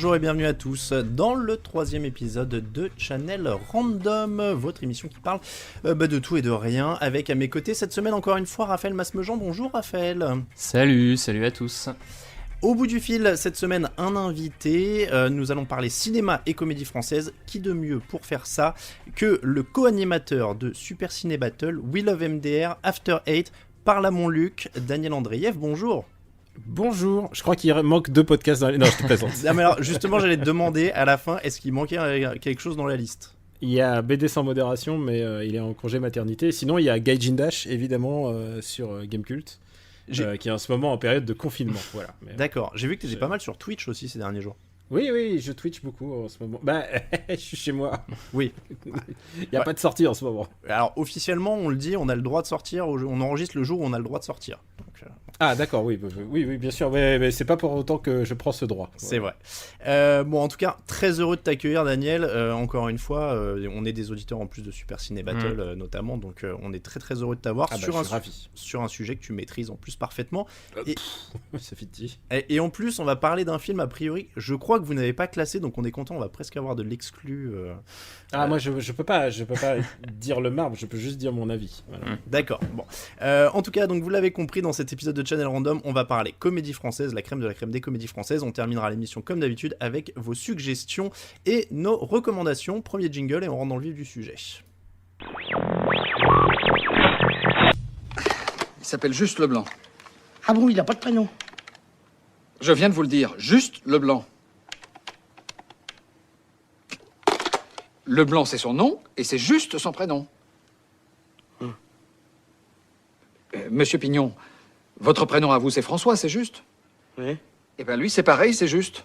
Bonjour et bienvenue à tous dans le 3e épisode de Channel Random, votre émission qui parle de tout et de rien, avec à mes côtés cette semaine encore une fois Raphaël Masmejean. Bonjour Raphaël. Salut à tous. Au bout du fil, cette semaine, un invité. Nous allons parler cinéma et comédie française. Qui de mieux pour faire ça que le co-animateur de Super Ciné Battle, We Love MDR, After 8, Parle à mon Luc, Daniel Andreev. Bonjour. Bonjour, je crois qu'il manque 2 podcasts dans... Non, je te présente. Ah, mais alors, justement, j'allais te demander à la fin, est-ce qu'il manquait quelque chose dans la liste ? Il y a BD sans modération, mais il est en congé maternité. Sinon, il y a Gaijin Dash, évidemment, sur Gamecult, qui est en ce moment en période de confinement. Voilà. Mais, d'accord, j'ai vu que tu étais pas mal sur Twitch aussi ces derniers jours. Oui, je Twitch beaucoup en ce moment. Bah, je suis chez moi. Oui. Il n'y a pas de sortie en ce moment. Alors, officiellement, on le dit, on a le droit de sortir, on enregistre le jour où on a le droit de sortir. Donc, Ah, d'accord, oui, bien sûr. Mais c'est pas pour autant que je prends ce droit. C'est vrai. Bon, en tout cas, très heureux de t'accueillir, Daniel. Encore une fois, on est des auditeurs en plus de Super Ciné Battle, notamment, donc on est très très heureux de t'avoir sur un sujet que tu maîtrises en plus parfaitement. Ça fait dit. Et en plus, on va parler d'un film, a priori, je crois que vous n'avez pas classé, donc on est content, on va presque avoir de l'exclu. Moi, je peux pas dire le marbre, je peux juste dire mon avis. Voilà. D'accord, bon. En tout cas, donc vous l'avez compris, dans cet épisode de Channel Random, on va parler comédie française, la crème de la crème des comédies françaises. On terminera l'émission comme d'habitude avec vos suggestions et nos recommandations. Premier jingle et on rentre dans le vif du sujet. Il s'appelle Juste Leblanc. Ah bon, il n'a pas de prénom? Je viens de vous le dire, Juste Leblanc. Leblanc, c'est son nom, et c'est juste son prénom. Monsieur Pignon, votre prénom à vous, c'est François, c'est juste? Oui. Eh bien, lui, c'est pareil, c'est juste.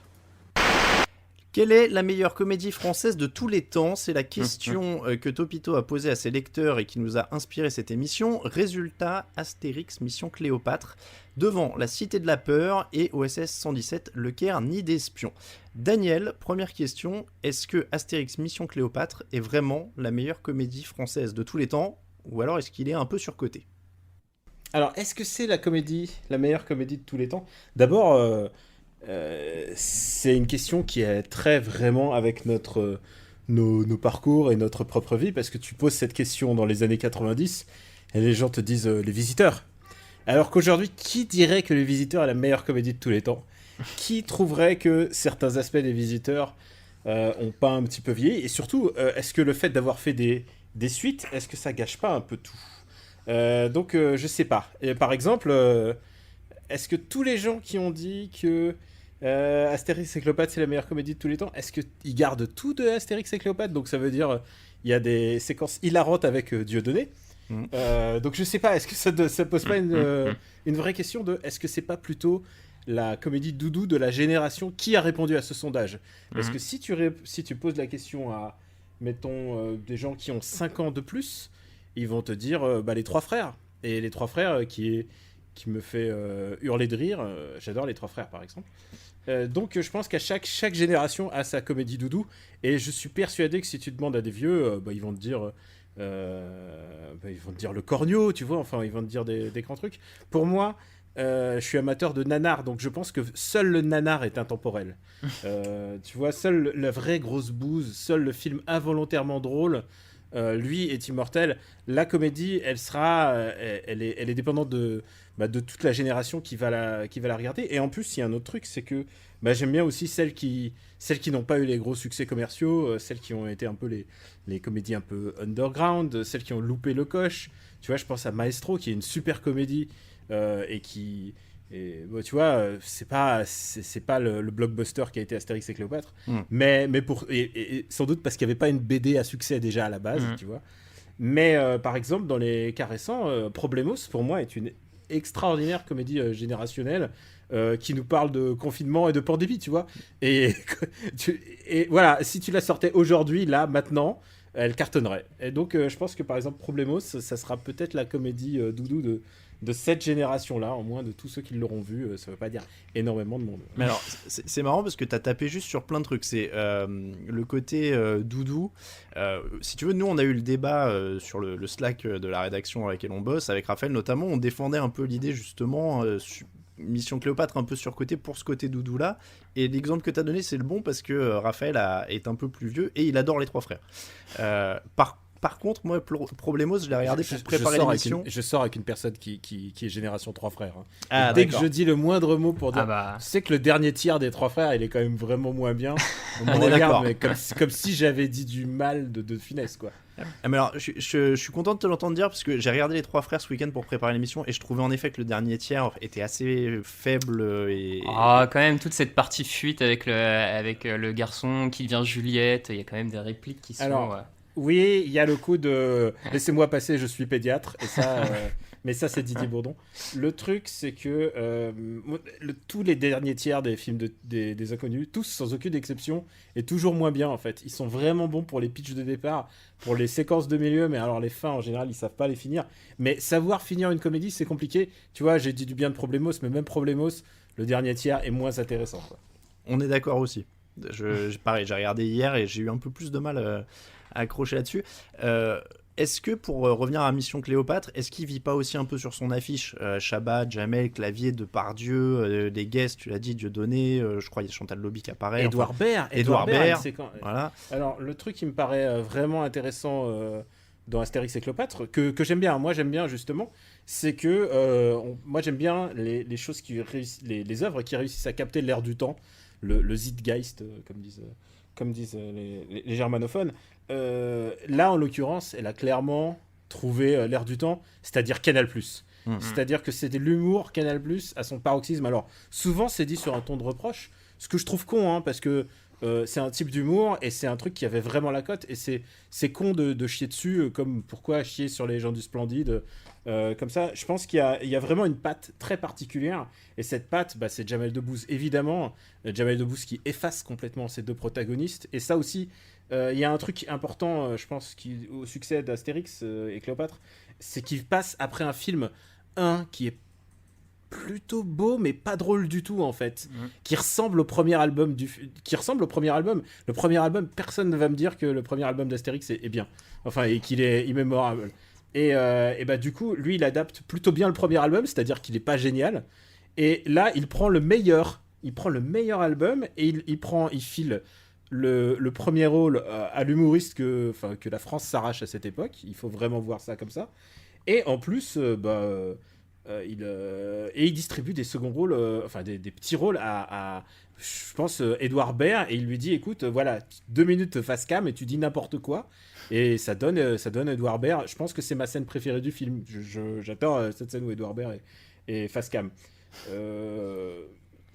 Quelle est la meilleure comédie française de tous les temps ? C'est la question que Topito a posée à ses lecteurs et qui nous a inspiré cette émission. Résultat, Astérix Mission Cléopâtre, devant La Cité de la Peur et OSS 117, Le Caire Nid d'Espions. Daniel, première question, est-ce que Astérix Mission Cléopâtre est vraiment la meilleure comédie française de tous les temps ? Ou alors est-ce qu'il est un peu surcoté ? Alors, est-ce que c'est la meilleure comédie de tous les temps ? D'abord, c'est une question qui est très vraiment avec nos parcours et notre propre vie, parce que tu poses cette question dans les années 90 et les gens te disent Les Visiteurs. Alors qu'aujourd'hui, qui dirait que Les Visiteurs est la meilleure comédie de tous les temps ? Qui trouverait que certains aspects des Visiteurs ont pas un petit peu vieilli ? Et surtout, est-ce que le fait d'avoir fait des suites, est-ce que ça gâche pas un peu tout ? Donc je sais pas. Et, par exemple, est-ce que tous les gens qui ont dit que Astérix et Cléopâtre c'est la meilleure comédie de tous les temps, est-ce qu'ils gardent tout de Astérix et Cléopâtre ? Donc ça veut dire il y a des séquences hilarantes avec Dieudonné. Donc je sais pas, est-ce que ça pose pas une vraie question de est-ce que c'est pas plutôt la comédie doudou de la génération qui a répondu à ce sondage ? Parce que si tu poses la question à, mettons, des gens qui ont 5 ans de plus, ils vont te dire les 3 frères. Et les 3 frères qui me fait hurler de rire. J'adore les 3 frères, par exemple. Donc je pense qu'à chaque génération a sa comédie doudou. Et je suis persuadé que si tu demandes à des vieux, ils vont te dire... le corneau, tu vois. Enfin, ils vont te dire des grands trucs. Pour moi, je suis amateur de nanar. Donc je pense que seul le nanar est intemporel. Tu vois, seul la vraie grosse bouse, seul le film involontairement drôle... lui est immortel. La comédie, elle est dépendante de toute la génération qui va la regarder. Et en plus, il y a un autre truc, c'est que j'aime bien aussi celles qui n'ont pas eu les gros succès commerciaux, celles qui ont été un peu les comédies un peu underground, celles qui ont loupé le coche. Tu vois, je pense à Maestro, qui est une super comédie et tu vois, c'est pas le blockbuster qui a été Astérix et Cléopâtre, mais et sans doute parce qu'il n'y avait pas une BD à succès déjà à la base, tu vois. Mais par exemple, dans les cas récents, Problemos, pour moi, est une extraordinaire comédie générationnelle qui nous parle de confinement et de pandémie, tu vois. Et voilà, si tu la sortais aujourd'hui, là, maintenant, elle cartonnerait. Et donc, je pense que par exemple, Problemos, ça sera peut-être la comédie doudou de cette génération-là, en moins de tous ceux qui l'auront vu, ça veut pas dire énormément de monde. Mais alors, c'est marrant parce que t'as tapé juste sur plein de trucs. C'est le côté doudou. Si tu veux, nous, on a eu le débat sur le Slack de la rédaction avec laquelle on bosse, avec Raphaël notamment. On défendait un peu l'idée, justement, Mission Cléopâtre un peu surcoté pour ce côté doudou là. Et l'exemple que tu as donné, c'est le bon parce que Raphaël est un peu plus vieux et il adore les trois frères. Par contre, moi, Problemos, je l'ai regardé pour préparer l'émission. Je sors avec une personne qui est génération trois frères. Hein. Ah, Dès que je dis le moindre mot pour dire, tu sais que le dernier tiers des trois frères, il est quand même vraiment moins bien. On est regarde, d'accord. mais comme si j'avais dit du mal de finesse, quoi. Ah, mais alors, je suis content de te l'entendre dire parce que j'ai regardé les trois frères ce week-end pour préparer l'émission et je trouvais en effet que le dernier tiers était assez faible et... Ah, quand même, toute cette partie fuite avec le garçon qui devient Juliette, il y a quand même des répliques qui sont... Alors, oui, il y a le coup de « laissez-moi passer, je suis pédiatre », et ça, mais ça c'est Didier Bourdon. Le truc, c'est que tous les derniers tiers des films des Inconnus, tous sans aucune exception, est toujours moins bien en fait. Ils sont vraiment bons pour les pitchs de départ, pour les séquences de milieu, mais alors les fins en général, ils savent pas les finir. Mais savoir finir une comédie, c'est compliqué. Tu vois, j'ai dit du bien de Problemos, mais même Problemos, le dernier tiers est moins intéressant, quoi. On est d'accord aussi. Pareil, j'ai regardé hier et j'ai eu un peu plus de mal à accrocher là-dessus. Est-ce que, pour revenir à Mission Cléopâtre, est-ce qu'il vit pas aussi un peu sur son affiche Chabat, Jamel, Clavier, Depardieu, des guests, tu l'as dit, Dieudonné, je crois il y a Chantal Lobby qui apparaît. Édouard Baird. Voilà. Alors, le truc qui me paraît vraiment intéressant dans Astérix et Cléopâtre, que j'aime bien, moi j'aime bien justement, c'est que moi j'aime bien les choses qui réussissent, les œuvres qui réussissent à capter l'air du temps, le Zeitgeist, comme disent les germanophones. Là, en l'occurrence, elle a clairement trouvé l'air du temps, c'est-à-dire Canal+. C'est-à-dire que c'était l'humour Canal+ à son paroxysme. Alors, souvent, c'est dit sur un ton de reproche, ce que je trouve con, hein, parce que c'est un type d'humour et c'est un truc qui avait vraiment la cote, et c'est con de chier dessus, comme pourquoi chier sur les gens du Splendide, comme ça. Je pense qu'il y a vraiment une patte très particulière, et cette patte, c'est Jamel Debbouze, évidemment. Jamel Debbouze qui efface complètement ces deux protagonistes, et ça aussi, il y a un truc important, je pense, au succès d'Astérix et Cléopâtre, c'est qu'il passe après un film, qui est plutôt beau mais pas drôle du tout en fait, qui ressemble au premier album le premier album, personne ne va me dire que le premier album d'Astérix est bien, enfin, et qu'il est immémorable, et du coup lui il adapte plutôt bien le premier album, c'est-à-dire qu'il est pas génial, et là il prend le meilleur album et il file le premier rôle à l'humoriste que la France s'arrache à cette époque, il faut vraiment voir ça comme ça, et en plus il distribue des seconds rôles, des petits rôles à je pense, Édouard Baird, et il lui dit écoute, voilà, 2 minutes face cam et tu dis n'importe quoi, et ça donne Édouard Baird. Je pense que c'est ma scène préférée du film. J'adore cette scène où Édouard Baird est face cam.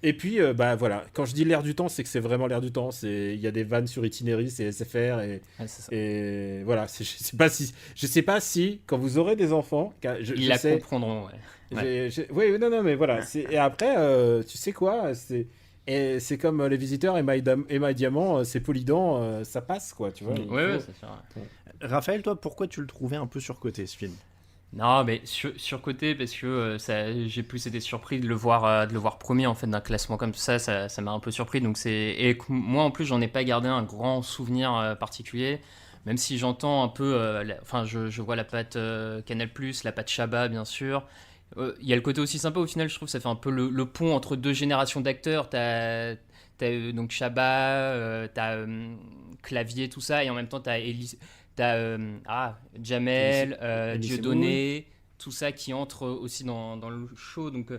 Et puis voilà, quand je dis l'air du temps, c'est que c'est vraiment l'air du temps. Il y a des vannes sur Itinéris, c'est SFR, et voilà. Je sais pas si quand vous aurez des enfants, ils la comprendront. Oui, non, mais voilà. Et après, tu sais quoi, c'est comme Les Visiteurs et My Diamant, c'est Polydent, ça passe, quoi, tu vois. Oui, c'est sûr. Raphaël, toi, pourquoi tu le trouvais un peu surcoté, ce film ? Non, mais surcoté parce que j'ai plus été surpris de le voir premier en fait d'un classement comme ça m'a un peu surpris. Donc moi en plus j'en ai pas gardé un grand souvenir particulier, même si j'entends un peu, je vois la patte Canal+, la patte Chabat bien sûr. Il y a le côté aussi sympa au final, je trouve, ça fait un peu le pont entre deux générations d'acteurs. T'as donc Chabat, t'as Clavier, tout ça, et en même temps t'as Jamel, Dieudonné, tout ça qui entre aussi dans le show. Donc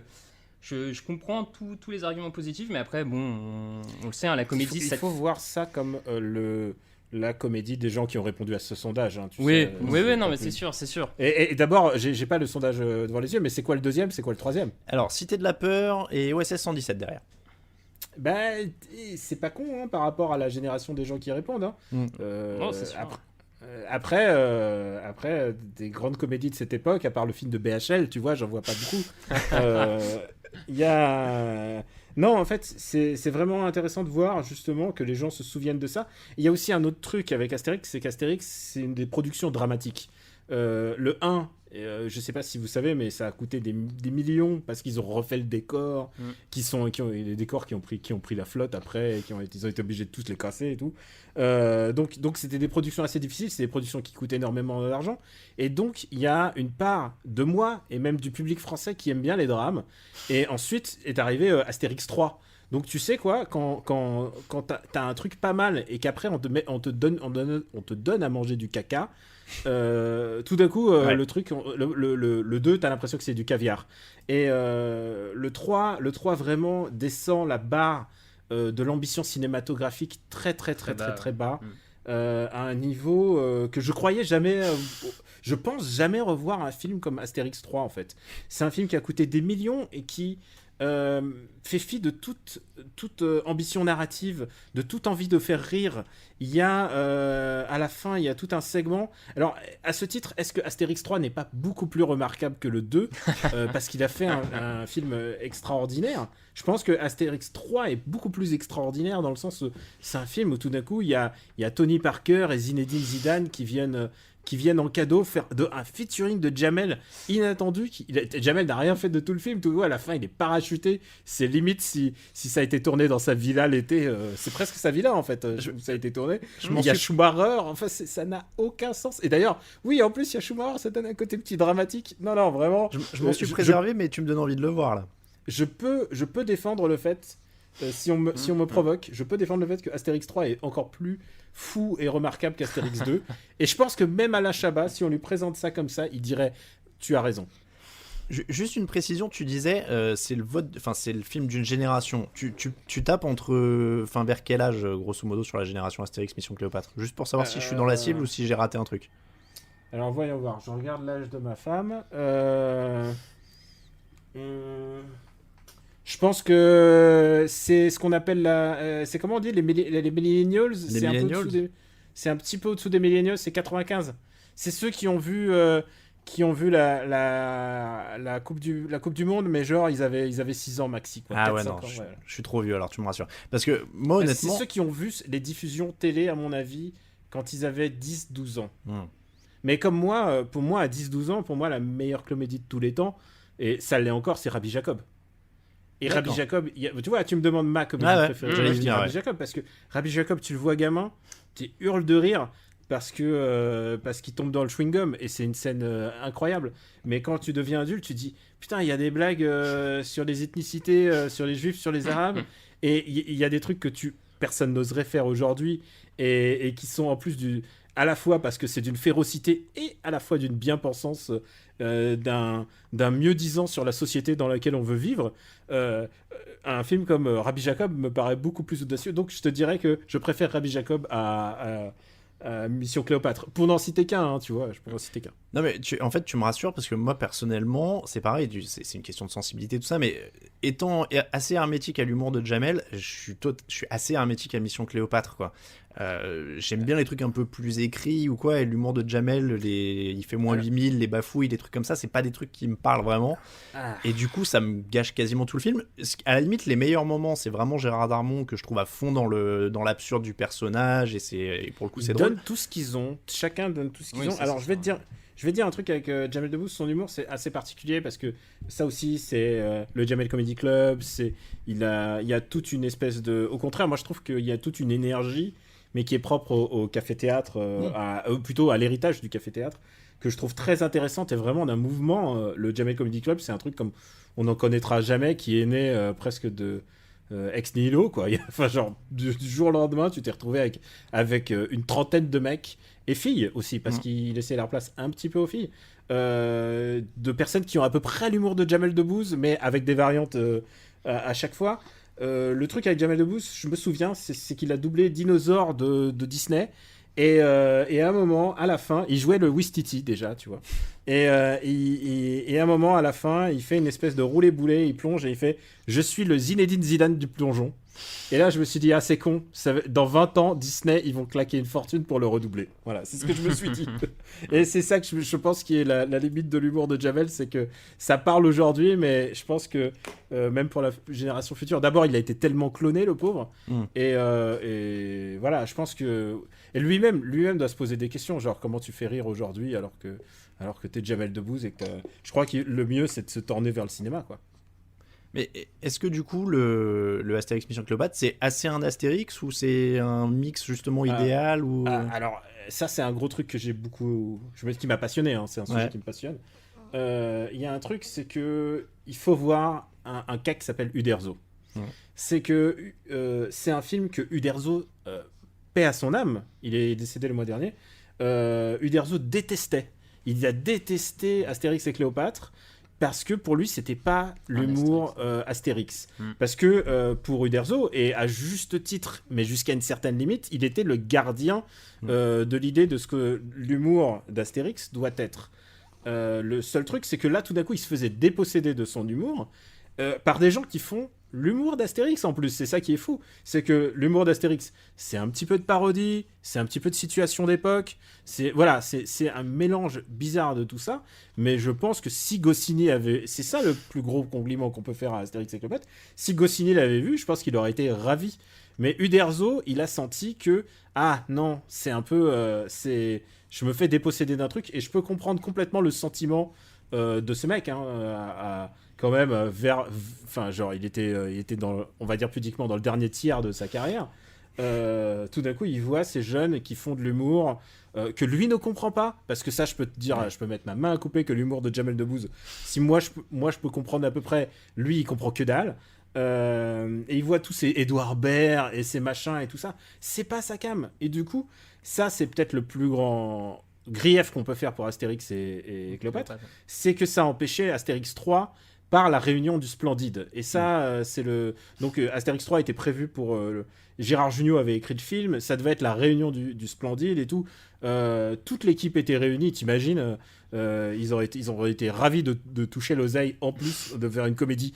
je comprends tous les arguments positifs, mais après, bon, on le sait, hein, la comédie... Il faut voir ça comme la comédie des gens qui ont répondu à ce sondage. Hein, oui, non, mais c'est sûr. Et d'abord, j'ai pas le sondage devant les yeux, mais c'est quoi le deuxième, c'est quoi le troisième ? Alors, Cité de la Peur et OSS 117 derrière. C'est pas con, hein, par rapport à la génération des gens qui répondent. Hein. Non, c'est sûr. Après, des grandes comédies de cette époque, à part le film de BHL, tu vois, j'en vois pas beaucoup. Non, en fait, c'est vraiment intéressant de voir justement que les gens se souviennent de ça. Il y a aussi un autre truc avec Astérix, c'est qu'Astérix, c'est une des productions dramatiques. Le 1, je sais pas si vous savez, mais ça a coûté des millions parce qu'ils ont refait le décor, les décors qui ont pris la flotte après, et ils ont été obligés de tous les casser et tout. Donc c'était des productions assez difficiles, c'est des productions qui coûtent énormément d'argent. Et donc il y a une part de moi et même du public français qui aime bien les drames. Et ensuite est arrivé Astérix 3. Donc tu sais quoi, quand t'as un truc pas mal et qu'après on te donne à manger du caca, tout d'un coup le truc, le 2, t'as l'impression que c'est du caviar. Et le 3 vraiment descend la barre de l'ambition cinématographique très bas, à un niveau que je croyais jamais... je pense jamais revoir un film comme Astérix 3 en fait. C'est un film qui a coûté des millions et qui... fait fi de toute ambition narrative, de toute envie de faire rire. Il y a à la fin, il y a tout un segment. Alors, à ce titre, est-ce que Astérix 3 n'est pas beaucoup plus remarquable que le 2 parce qu'il a fait un film extraordinaire. Je pense que Astérix 3 est beaucoup plus extraordinaire dans le sens où c'est un film où tout d'un coup, il y a Tony Parker et Zinedine Zidane qui viennent en cadeau faire un featuring de Jamel inattendu. Jamel n'a rien fait de tout le film. Tout à la fin, il est parachuté. C'est limite si ça a été tourné dans sa villa l'été. C'est presque sa villa, en fait, où ça a été tourné. Il y a Schumacher. Enfin, ça n'a aucun sens. Et d'ailleurs, oui, en plus, il y a Schumacher. Ça donne un côté petit dramatique. Non, vraiment. Je m'en suis préservé, mais tu me donnes envie de le voir, là. Je peux défendre le fait... si on me provoque, je peux défendre le fait que Astérix 3 est encore plus fou et remarquable qu'Astérix 2. Et je pense que même Alain Chabat, si on lui présente ça comme ça, il dirait « Tu as raison ». Juste une précision, tu disais c'est le film d'une génération. Tu tapes vers quel âge, grosso modo, sur la génération Astérix Mission Cléopâtre? Juste pour savoir si je suis dans la cible ou si j'ai raté un truc. Alors voyons voir, je regarde l'âge de ma femme. Je pense que c'est ce qu'on appelle c'est comment on dit les millennials. C'est un petit peu au-dessous des millennials, c'est 95. C'est ceux qui ont vu la coupe du monde, mais genre ils avaient 6 ans maxi quoi. Ah ouais, non, je suis trop vieux, alors tu me rassures. Parce que moi honnêtement, c'est ceux qui ont vu les diffusions télé à mon avis quand ils avaient 10-12 ans. Mais comme moi, pour moi à 10-12 ans, pour moi la meilleure comédie de tous les temps, et ça l'est encore, c'est Rabbi Jacob. Et Rabbi Jacob, tu vois, tu me demandes ma comédie préférée. J'allais venir, Rabbi Jacob, parce que Rabbi Jacob, tu le vois gamin, tu hurles de rire parce qu'il tombe dans le chewing-gum et c'est une scène incroyable. Mais quand tu deviens adulte, tu dis putain, il y a des blagues sur les ethnicités, sur les juifs, sur les arabes, et il y a des trucs que personne n'oserait faire aujourd'hui et qui sont en plus à la fois parce que c'est d'une férocité et à la fois d'une bien-pensance, d'un mieux-disant sur la société dans laquelle on veut vivre. Un film comme Rabbi Jacob me paraît beaucoup plus audacieux, donc je te dirais que je préfère Rabbi Jacob à Mission Cléopâtre. Pour n'en citer qu'un, hein, tu vois, je pourrais en citer qu'un. Non mais en fait tu me rassures parce que moi personnellement c'est pareil, c'est une question de sensibilité tout ça, mais étant assez hermétique à l'humour de Jamel, je suis assez hermétique à Mission Cléopâtre quoi. J'aime bien les trucs un peu plus écrits ou quoi, et l'humour de Jamel, il fait moins 8000, les bafouilles, des trucs comme ça, c'est pas des trucs qui me parlent vraiment. Et du coup ça me gâche quasiment tout le film. À la limite les meilleurs moments c'est vraiment Gérard Darmon que je trouve à fond dans l'absurde du personnage, et pour le coup c'est drôle. Ils donnent tout ce qu'ils ont, chacun donne tout ce qu'ils ont. Ça, alors je vais te dire un truc avec Jamel Debbouze, son humour c'est assez particulier parce que ça aussi c'est le Jamel Comedy Club, il y a toute une espèce de... Au contraire, moi je trouve qu'il y a toute une énergie mais qui est propre au café-théâtre, plutôt à l'héritage du café-théâtre, que je trouve très intéressante et vraiment d'un mouvement. Le Jamel Comedy Club, c'est un truc comme on n'en connaîtra jamais, qui est né presque de ex nihilo, quoi. Enfin, genre, du jour au lendemain, tu t'es retrouvé avec une trentaine de mecs, et filles aussi, parce qu'il laissait leur place un petit peu aux filles, de personnes qui ont à peu près l'humour de Jamel Debbouze, mais avec des variantes à chaque fois. Le truc avec Jamel Debbouze, je me souviens, c'est qu'il a doublé Dinosaure de Disney. Et à un moment, à la fin, il jouait le Ouistiti déjà, tu vois. Et à un moment, à la fin, il fait une espèce de roulé-boulé, il plonge et il fait « Je suis le Zinedine Zidane du plongeon ». Et là, je me suis dit, ah, c'est con. Dans 20 ans, Disney, ils vont claquer une fortune pour le redoubler. Voilà, c'est ce que je me suis dit. Et c'est ça que je pense qui est la limite de l'humour de Jamel, c'est que ça parle aujourd'hui, mais je pense que même pour la génération future, d'abord, il a été tellement cloné, le pauvre. Et voilà, je pense que... Et lui-même doit se poser des questions, genre comment tu fais rire aujourd'hui alors que t'es Jamel Debbouze et que je crois que le mieux, c'est de se tourner vers le cinéma, quoi. Mais est-ce que du coup le Astérix Mission Cléopâtre c'est assez un Astérix ou c'est un mix justement idéal ou... Alors ça c'est un gros truc que j'ai beaucoup, qui m'a passionné, hein, c'est un sujet qui me passionne. Il y a un truc, c'est que il faut voir un cas qui s'appelle Uderzo. C'est que c'est un film que Uderzo, paix à son âme, il est décédé le mois dernier, Uderzo détestait. Il a détesté Astérix et Cléopâtre parce que pour lui, c'était pas l'humour Astérix. Parce que pour Uderzo, et à juste titre, mais jusqu'à une certaine limite, il était le gardien de l'idée de ce que l'humour d'Astérix doit être. Le seul truc, c'est que là, tout d'un coup, il se faisait déposséder de son humour par des gens qui font l'humour d'Astérix en plus. C'est ça qui est fou. C'est que l'humour d'Astérix, c'est un petit peu de parodie, c'est un petit peu de situation d'époque. C'est un mélange bizarre de tout ça. Mais je pense que si Goscinny avait... C'est ça le plus gros compliment qu'on peut faire à Astérix et Cléopâtre. Si Goscinny l'avait vu, je pense qu'il aurait été ravi. Mais Uderzo, il a senti que... Ah non, c'est un peu... Je me fais déposséder d'un truc et je peux comprendre complètement le sentiment de ce mec, quand même il était dans, on va dire pudiquement, dans le dernier tiers de sa carrière. Tout d'un coup, il voit ces jeunes qui font de l'humour que lui ne comprend pas, parce que ça, je peux te dire, je peux mettre ma main à couper que l'humour de Jamel Debbouze, si moi je peux comprendre à peu près, lui il comprend que dalle. Et il voit tous ces Édouard Baird et ces machins et tout ça, c'est pas sa came. Et du coup, ça c'est peut-être le plus grand grief qu'on peut faire pour Astérix et Cléopâtre, c'est que ça a empêché Astérix 3 par la réunion du Splendide. Et ça, c'est le... Donc Astérix 3 était prévu pour... Gérard Jugnot avait écrit le film, ça devait être la réunion du Splendide et tout. Toute l'équipe était réunie, t'imagines, ils auraient été ravis de toucher l'oseille, en plus de faire une comédie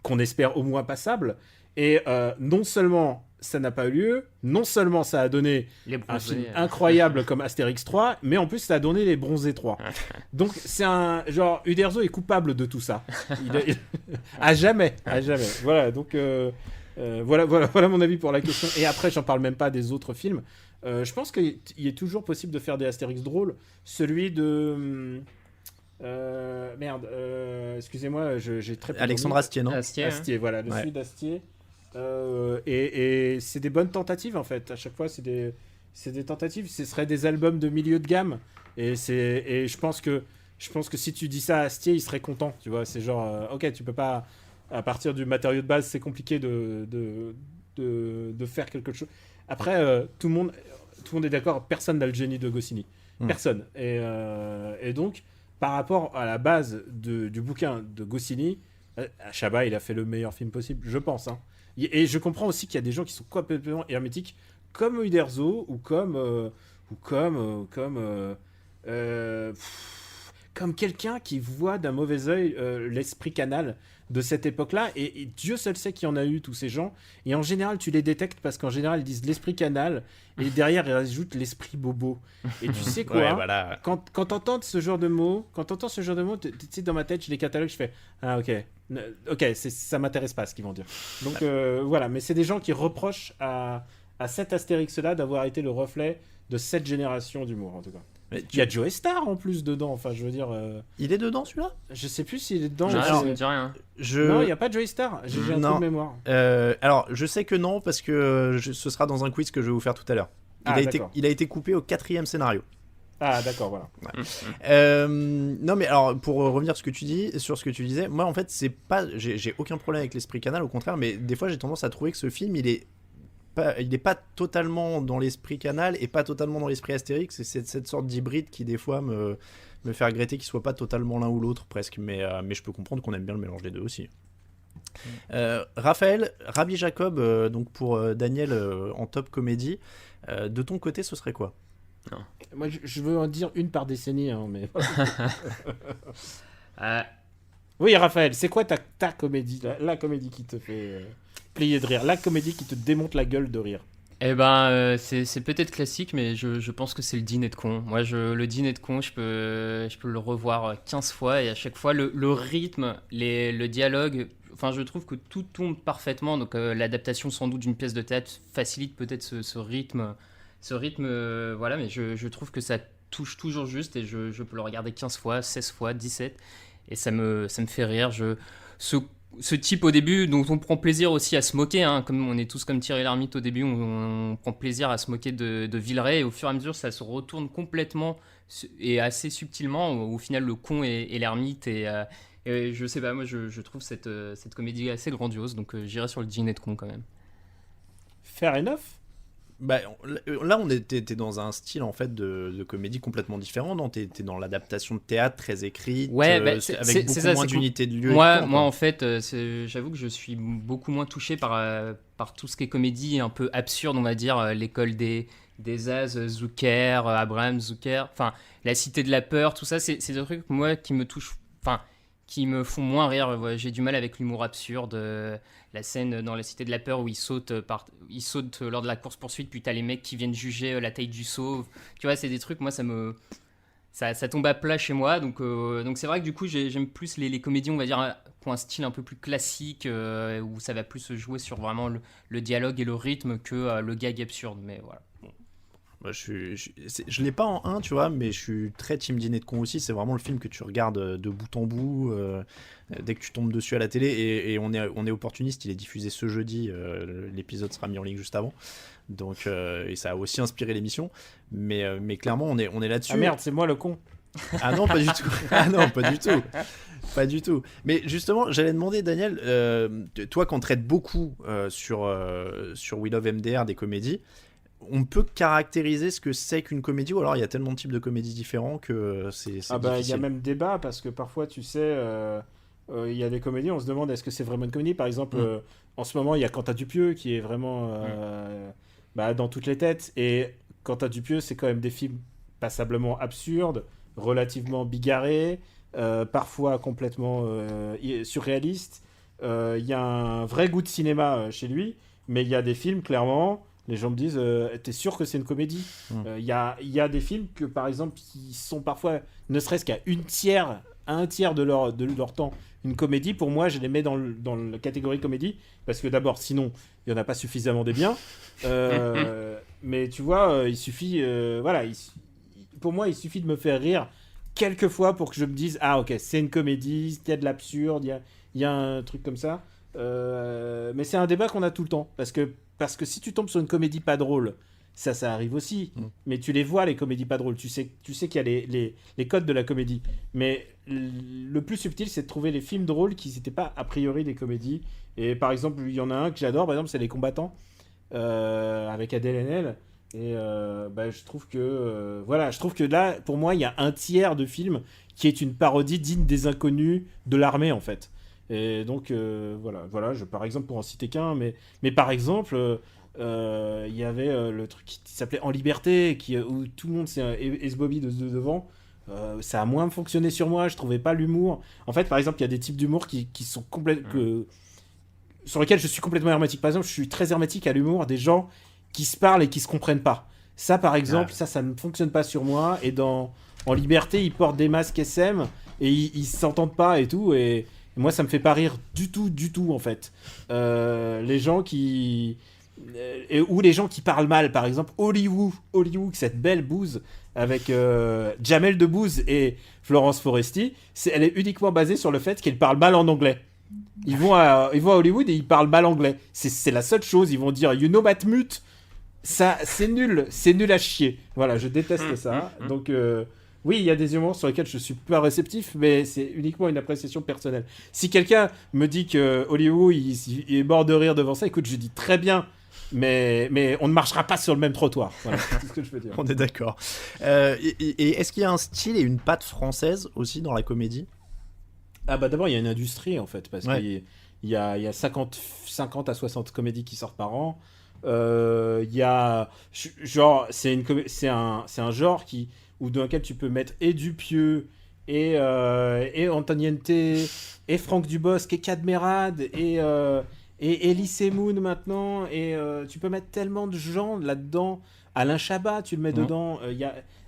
qu'on espère au moins passable. Et non seulement ça n'a pas eu lieu, non seulement ça a donné un film incroyable comme Astérix 3, mais en plus ça a donné les Bronzés 3. Donc c'est un... Genre, Uderzo est coupable de tout ça. À jamais. Voilà, donc voilà mon avis pour la question. Et après, j'en parle même pas des autres films. Je pense qu'il est toujours possible de faire des Astérix drôles. Celui de... excusez-moi, j'ai très peu... Alexandre Astier, non ? Astier, voilà, le celui d'Astier. Et c'est des bonnes tentatives en fait. À chaque fois, c'est des tentatives. Ce seraient des albums de milieu de gamme. Et je pense que si tu dis ça à Astier, il serait content. Tu vois, c'est genre, ok, tu peux pas, à partir du matériau de base, c'est compliqué de faire quelque chose. Après, tout le monde est d'accord. Personne n'a le génie de Goscinny. Personne. Et donc, par rapport à la base du bouquin de Goscinny, Chabat, il a fait le meilleur film possible, je pense. Hein. Et je comprends aussi qu'il y a des gens qui sont complètement hermétiques, comme Uderzo ou comme quelqu'un qui voit d'un mauvais œil l'esprit canal de cette époque-là. Et Dieu seul sait qu'il y en a eu, tous ces gens. Et en général, tu les détectes parce qu'en général, ils disent l'esprit canal et derrière, ils rajoutent l'esprit bobo. Et tu sais quoi, voilà. Quand t'entends ce genre de mots, tu sais, dans ma tête, je les catalogue, je fais « Ah, ok, ça m'intéresse pas ce qu'ils vont dire. » Donc voilà, mais c'est des gens qui reprochent à cet Astérix-là d'avoir été le reflet de cette génération d'humour, en tout cas. Il y a Joey Starr en plus dedans, enfin je veux dire... Il est dedans celui-là ? Je sais plus s'il est dedans. Ça me dit rien. Non, il n'y a pas Joey Starr, j'ai un trou de mémoire. Alors je sais que non, parce que ce sera dans un quiz que je vais vous faire tout à l'heure. Il a été coupé au 4e scénario. Ah d'accord, voilà. Ouais. Non mais alors pour revenir sur ce que tu disais, moi en fait c'est pas, j'ai aucun problème avec l'esprit canal, au contraire, mais des fois j'ai tendance à trouver que ce film il est pas totalement dans l'esprit canal et pas totalement dans l'esprit Astérix, et c'est cette sorte d'hybride qui des fois me fait regretter qu'il soit pas totalement l'un ou l'autre presque, mais je peux comprendre qu'on aime bien le mélange des deux aussi. Raphaël, Rabbi Jacob, donc pour Daniel en top comédie, de ton côté ce serait quoi ? Non. Moi je veux en dire une par décennie, hein, mais... Oui, Raphaël, c'est quoi ta comédie, la comédie qui te fait plier de rire, la comédie qui te démonte la gueule de rire? Eh ben, c'est peut-être classique, mais je pense que c'est le dîner de con. Moi, le dîner de con, je peux le revoir 15 fois, et à chaque fois, le rythme, le dialogue, enfin, je trouve que tout tombe parfaitement. Donc, l'adaptation sans doute d'une pièce de théâtre facilite peut-être ce rythme. Voilà, mais je trouve que ça touche toujours juste, et je peux le regarder 15 fois, 16 fois, 17, et ça me fait rire. Ce type au début dont on prend plaisir aussi à se moquer, hein, comme on est tous comme Thierry Lhermitte au début, on prend plaisir à se moquer de Villeray, et au fur et à mesure ça se retourne complètement et assez subtilement, au final le con est l'ermite, et je sais pas, moi je trouve cette comédie assez grandiose, donc j'irai sur le dîner de con quand même. Fair enough. Bah, là, t'es dans un style en fait de comédie complètement différent. Non, t'es dans l'adaptation de théâtre très écrite, Ouais, bah, avec beaucoup ça, moins c'est d'unité de lieu. moi, et tout, moi quoi. en fait, j'avoue que je suis beaucoup moins touché par tout ce qui est comédie un peu absurde, on va dire, l'école des As, Zucker, Abraham Zucker, enfin, la Cité de la Peur, tout ça, c'est des trucs, moi, qui me touchent, enfin, qui me font moins rire. Ouais, j'ai du mal avec l'humour absurde. La scène dans la Cité de la Peur où il saute lors de la course-poursuite, puis t'as les mecs qui viennent juger la taille du saut. Tu vois, c'est des trucs, moi, ça tombe à plat chez moi, donc c'est vrai que du coup j'aime plus les comédies, on va dire, qui ont un style un peu plus classique, où ça va plus se jouer sur vraiment le dialogue et le rythme que le gag absurde, mais voilà. Bah, je l'ai pas en un, tu vois, mais je suis très team dîner de con aussi. C'est vraiment le film que tu regardes de bout en bout, dès que tu tombes dessus à la télé. Et on est opportuniste, il est diffusé ce jeudi. L'épisode sera mis en ligne juste avant. Donc, et ça a aussi inspiré l'émission. Mais clairement, on est là-dessus. Ah merde, c'est moi le con. Ah non, pas du tout. Ah non, pas du tout. Pas du tout. Mais justement, j'allais demander, Daniel, toi, qu'on traite beaucoup sur We Love MDR des comédies, on peut caractériser ce que c'est qu'une comédie, ou alors il y a tellement de types de comédies différents que c'est Ah bah il y a difficile. même débat parce que parfois tu sais, il y a des comédies, on se demande est-ce que c'est vraiment une comédie. Par exemple, en ce moment il y a Quentin Dupieux qui est vraiment dans toutes les têtes. Et Quentin Dupieux c'est quand même des films passablement absurdes, relativement bigarrés, parfois complètement surréalistes. Il y a un vrai goût de cinéma chez lui, mais il y a des films clairement. Les gens me disent, t'es sûr que c'est une comédie? Il y a des films que, par exemple, qui sont parfois, ne serait-ce qu'à un tiers de leur temps, une comédie. Pour moi, je les mets dans la catégorie comédie, parce que d'abord, sinon, il n'y en a pas suffisamment des biens. Mais tu vois, il suffit, pour moi, il suffit de me faire rire quelques fois pour que je me dise, ah ok, c'est une comédie, il y a de l'absurde, il y a un truc comme ça. Mais c'est un débat qu'on a tout le temps, parce que si tu tombes sur une comédie pas drôle, ça arrive aussi, mais tu les vois, les comédies pas drôles, tu sais qu'il y a les codes de la comédie, mais le plus subtil c'est de trouver les films drôles qui n'étaient pas a priori des comédies. Et par exemple, il y en a un que j'adore, par exemple, c'est Les Combattants, avec Adèle Haenel. Et je trouve que là, pour moi, il y a un tiers de film qui est une parodie digne des Inconnus de l'armée, en fait. Et donc, voilà, par exemple, pour en citer qu'un, mais par exemple, il y avait le truc qui s'appelait En Liberté, où tout le monde s'est esbobby devant. Ça a moins fonctionné sur moi, je trouvais pas l'humour. En fait, par exemple, il y a des types d'humour qui sont sur lesquels je suis complètement hermétique. Par exemple, je suis très hermétique à l'humour des gens qui se parlent et qui se comprennent pas. Ça, par exemple, ça ne fonctionne pas sur moi. Et En Liberté, ils portent des masques SM et ils s'entendent pas et tout. Et moi, ça me fait pas rire du tout, en fait. Les gens ou les gens qui parlent mal, par exemple, Hollywood, cette belle bouse avec Jamel Debbouze et Florence Foresti, elle est uniquement basée sur le fait qu'elle parle mal en anglais. Ils vont à Hollywood et ils parlent mal anglais. C'est la seule chose. Ils vont dire You know Matmut. Ça, c'est nul à chier. Voilà, je déteste ça. Donc, oui, il y a des humours sur lesquels je suis pas réceptif, mais c'est uniquement une appréciation personnelle. Si quelqu'un me dit que Hollywood il est mort de rire devant ça, écoute, je dis très bien, mais on ne marchera pas sur le même trottoir. Voilà, c'est ce que je veux dire. On est d'accord. Et est-ce qu'il y a un style et une patte française aussi dans la comédie? Ah bah d'abord, il y a une industrie, en fait, parce Ouais. qu'il y a 50 à 60 comédies qui sortent par an. Il y a genre c'est un genre dans lequel tu peux mettre et Dupieux et Antoniente, et Franck Dubosc, et Cadmerade, et Elie Moon maintenant, et tu peux mettre tellement de gens là-dedans. Alain Chabat, tu le mets dedans.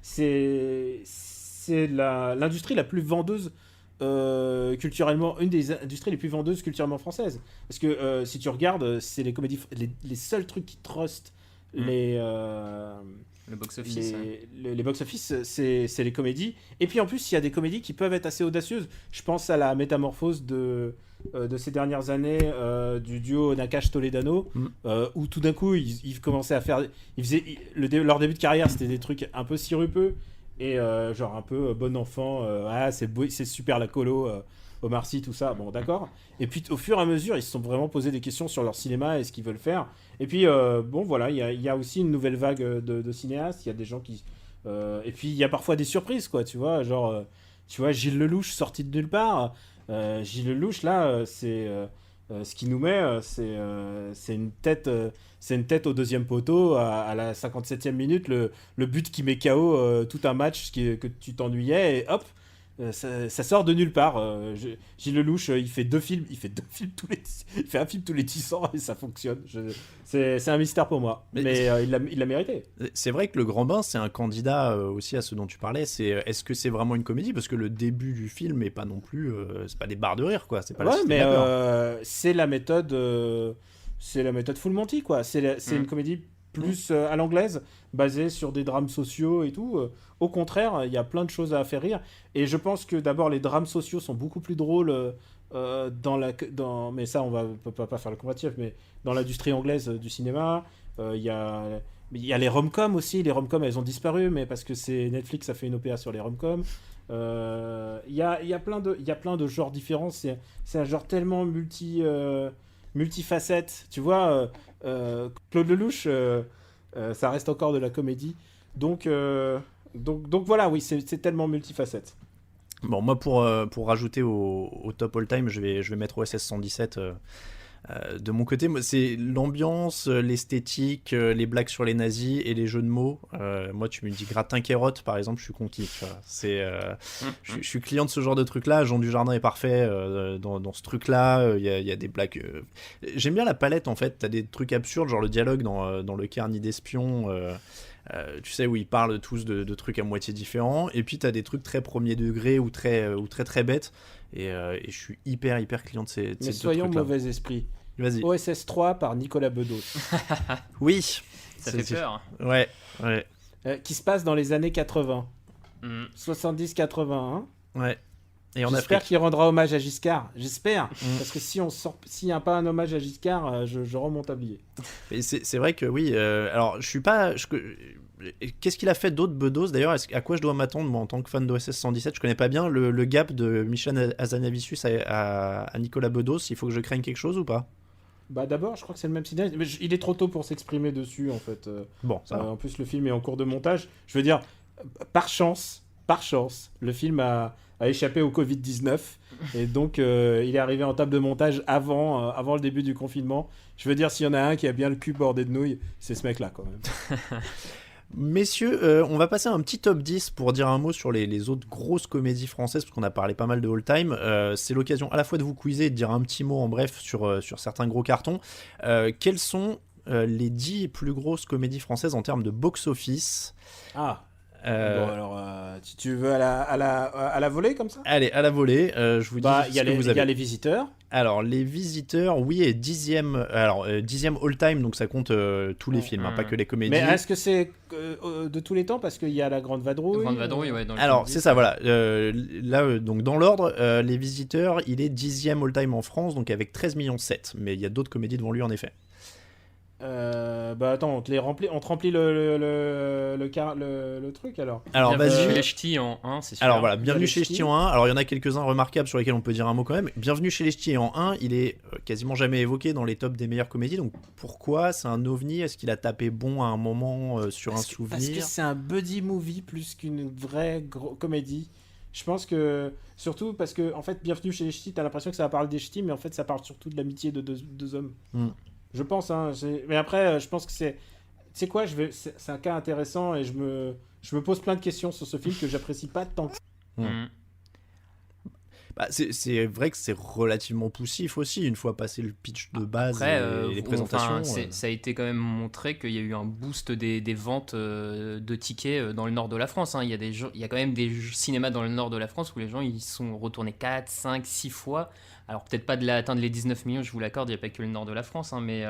C'est l'industrie la plus vendeuse culturellement, une des industries les plus vendeuses culturellement françaises. Parce que si tu regardes, c'est les comédies, les seuls trucs qui trustent Le box-office. les box-office, c'est les comédies. Et puis en plus, il y a des comédies qui peuvent être assez audacieuses. Je pense à la métamorphose de ces dernières années du duo Nakache-Toledano, où tout d'un coup, ils commençaient à faire... leur début de carrière, c'était des trucs un peu sirupeux, et genre un peu bon enfant, c'est super la colo, Omar Sy, tout ça, bon d'accord. Et puis au fur et à mesure, ils se sont vraiment posé des questions sur leur cinéma et ce qu'ils veulent faire. Et puis bon voilà, il y a aussi une nouvelle vague de cinéastes, il y a des gens qui... et puis il y a parfois des surprises, quoi, tu vois, genre, tu vois, Gilles Lelouch sorti de nulle part. Gilles Lelouch, là, c'est... ce qu'il nous met, c'est une tête au deuxième poteau à la 57e minute, le but qui met KO tout un match que tu t'ennuyais, et hop, ça sort de nulle part. Gilles Lelouch, il fait un film tous les 10 ans et ça fonctionne. C'est un mystère pour moi, mais il l'a mérité. C'est vrai que Le Grand Bain, c'est un candidat aussi à ce dont tu parlais. Est-ce que c'est vraiment une comédie? Parce que le début du film est pas non plus, c'est pas des barres de rire, quoi. C'est pas mais c'est la méthode Full Monty, quoi. C'est une comédie plus à l'anglaise, basée sur des drames sociaux et tout. Au contraire, il y a plein de choses à faire rire. Et je pense que d'abord, les drames sociaux sont beaucoup plus drôles mais ça, on peut pas faire le comparatif, mais dans l'industrie anglaise du cinéma, il y a les rom-coms aussi. Les rom-coms, elles ont disparu, mais parce que c'est Netflix a fait une OPA sur les rom-coms. Il y a plein de genres différents. C'est un genre tellement multifacette. Tu vois, Claude Lelouch, ça reste encore de la comédie. Donc voilà, oui, c'est tellement multifacette. Bon, moi, pour rajouter au top all-time, je vais mettre OSS 117 de mon côté. Moi, c'est l'ambiance, l'esthétique, les blagues sur les nazis et les jeux de mots. Moi, tu me dis gratin carotte, par exemple, je suis conquis. Tu vois. Je suis client de ce genre de truc-là. Jean Dujardin est parfait dans ce truc-là. Il y a des blagues... J'aime bien la palette, en fait. T'as des trucs absurdes, genre le dialogue dans Le Carnet d'espion... tu sais, où ils parlent tous de trucs à moitié différents, et puis t'as des trucs très premier degré ou très bêtes, et je suis hyper client de ces Mais soyons trucs-là. mauvais esprit. Vas-y. OSS 3 par Nicolas Bedos. Oui. Ça fait peur. Ouais. Qui se passe dans les années 80. 70-80, hein. Ouais. Et en J'espère Afrique. qu'il rendra hommage à Giscard. J'espère. Parce que s'il n'y a pas un hommage à Giscard, je remonte à billet. Et c'est vrai que oui. Alors, je suis pas. Qu'est-ce qu'il a fait d'autre, Bedos, d'ailleurs? À quoi je dois m'attendre, moi, en tant que fan d'OSS 117? Je connais pas bien le gap de Michel Hazanavicius à Nicolas Bedos. Il faut que je craigne quelque chose ou pas? Bah d'abord, je crois que c'est le même cinéaste. Mais il est trop tôt pour s'exprimer dessus, en fait. Bon, ça va. En plus, le film est en cours de montage. Je veux dire, par chance, le film a échappé au Covid-19. Et donc, il est arrivé en table de montage avant le début du confinement. Je veux dire, s'il y en a un qui a bien le cul bordé de nouilles, c'est ce mec-là, quand même. Messieurs, on va passer à un petit top 10 pour dire un mot sur les autres grosses comédies françaises, parce qu'on a parlé pas mal de all-time. C'est l'occasion à la fois de vous quizer et de dire un petit mot en bref sur certains gros cartons. Quelles sont les 10 plus grosses comédies françaises en termes de box-office? Bon, alors, tu veux à la volée, comme ça? Allez, à la volée, je vous dis Il ce que vous y avez. a Les Visiteurs. Alors, Les Visiteurs, oui, est 10e all-time, donc ça compte tous les films, pas que les comédies. Mais est-ce que c'est de tous les temps? Parce qu'il y a La Grande Vadrouille. Grande Vadrouille, ouais. Dans le Alors, film c'est ça, voilà. Là, donc, dans l'ordre, Les Visiteurs, il est 10e all-time en France, donc avec 13,7 millions. Mais il y a d'autres comédies devant lui, en effet. Bah attends, on te remplit le truc alors. Alors, Bienvenue vas-y. chez les Ch'tis en 1, c'est sûr. Alors voilà, Bienvenue les chez les Ch'tis. Ch'tis en 1. Alors il y en a quelques-uns remarquables sur lesquels on peut dire un mot quand même. Bienvenue chez les Ch'tis en 1, il est quasiment jamais évoqué dans les tops des meilleures comédies. Donc pourquoi? C'est un ovni? Est-ce qu'il a tapé bon à un moment sur un souvenir? Parce que c'est un buddy movie plus qu'une vraie comédie. Je pense que, surtout parce que, en fait, Bienvenue chez les Ch'tis, t'as l'impression que ça parle des Ch'tis, mais en fait, ça parle surtout de l'amitié de deux hommes. Je pense, hein. Mais après, je pense que c'est... Tu sais quoi, c'est un cas intéressant et je me pose plein de questions sur ce film que j'apprécie pas tant que ça. Bah, c'est vrai que c'est relativement poussif aussi, une fois passé le pitch de base Après, et les présentations. ça a été quand même montré qu'il y a eu un boost des ventes de tickets dans le nord de la France. Hein. Il y a quand même des cinémas dans le nord de la France où les gens ils sont retournés 4, 5, 6 fois. Alors peut-être pas de atteindre les 19 millions, je vous l'accorde, il n'y a pas que le nord de la France, hein, mais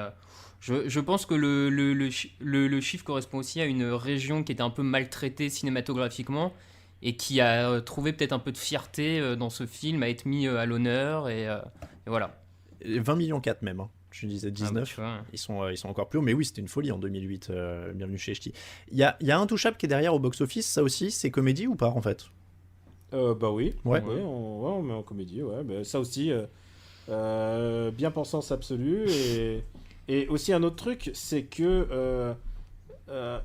je pense que le chiffre correspond aussi à une région qui était un peu maltraitée cinématographiquement et qui a trouvé peut-être un peu de fierté dans ce film à être mis à l'honneur et voilà. 20 millions 4 même, hein. Je disais 19, Ah bah, tu vois. ils sont encore plus hauts, mais oui, c'était une folie en 2008, Bienvenue chez Ch'ti. Il y a Intouchable qui est derrière au box-office, ça aussi, c'est comédie ou pas en fait? Bah oui. Ouais. On met en comédie, ouais. Bah, ça aussi, bien-pensance absolue. Et aussi un autre truc, c'est que...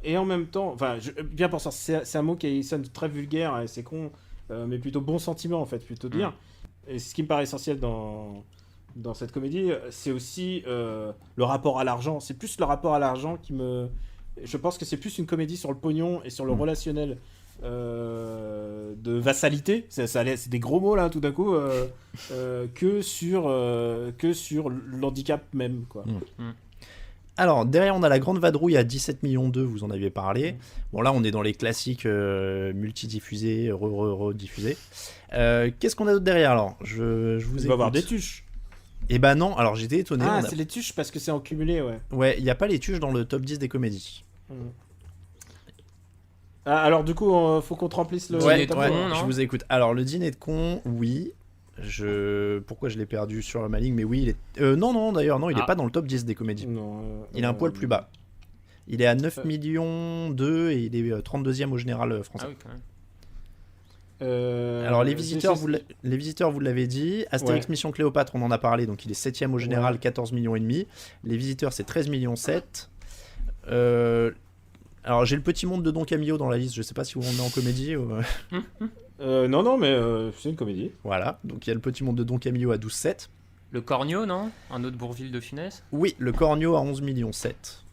et en même temps... Enfin, bien-pensance, c'est un mot qui sonne très vulgaire et c'est con, mais plutôt bon sentiment, en fait, plutôt dire. Et ce qui me paraît essentiel dans cette comédie, c'est aussi le rapport à l'argent. C'est plus le rapport à l'argent qui me... Je pense que c'est plus une comédie sur le pognon et sur le relationnel de vassalité, c'est des gros mots là tout d'un coup, que sur l'handicap même, quoi. Alors, derrière, on a La Grande Vadrouille à 17 millions 2, vous en aviez parlé. Bon, là, on est dans les classiques multidiffusés, rediffusés. Qu'est-ce qu'on a d'autre derrière, alors? Je vous Il va y avoir écoute. des tuches. Eh ben non, alors j'étais étonné. Ah, on a- c'est les tuches parce que c'est en cumulé, ouais. Ouais, il n'y a pas les tuches dans le top 10 des comédies. Ah, alors du coup, faut qu'on te remplisse le... Dîner Ouais, de tableau. ouais, con, non je vous écoute. Alors, le dîner de con, oui. Pourquoi je l'ai perdu sur ma ligne? Mais oui, il est... non, d'ailleurs, non, il est Ah. pas dans le top 10 des comédies. Non, Il est un poil plus bas. Il est à 9 Euh. millions 2 et il est 32e au général français. Ah oui, quand même. Alors, les visiteurs, vous l'avez dit. Astérix Ouais. Mission Cléopâtre, on en a parlé, donc il est 7e au général, 14 millions et demi. Les visiteurs, c'est 13 millions 7. Alors, j'ai le Petit Monde de Don Camillo dans la liste. Je sais pas si vous en met en comédie. non, mais c'est une comédie. Voilà, donc il y a le Petit Monde de Don Camillo à 12,7. Le Cornio, non? Un autre Bourville de Funès? Oui, le Cornio à 11 millions 7.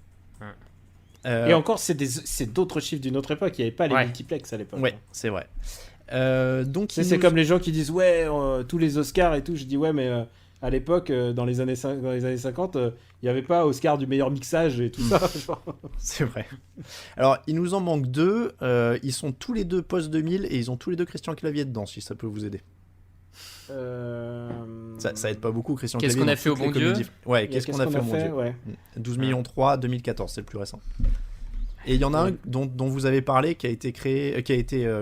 Et encore, c'est d'autres chiffres d'une autre époque. Il n'y avait pas les Ouais. multiplex à l'époque. Ouais, c'est vrai. Donc, C'est comme les gens qui disent ouais, tous les Oscars et tout. Je dis ouais, mais à l'époque, dans les années 50, il n'y avait pas Oscar du meilleur mixage et tout ça. genre. C'est vrai. Alors, il nous en manque 2. Ils sont tous les deux post-2000 et ils ont tous les deux Christian Clavier dedans, si ça peut vous aider. Ça aide pas beaucoup, Christian Qu'est-ce Clavier. qu'on a dans fait au toutes bon les Dieu comédies. Ouais, qu'est-ce qu'on a fait au bon Dieu? ouais. 12 millions 3, 2014, c'est le plus récent. Et il y en a un dont vous avez parlé qui a été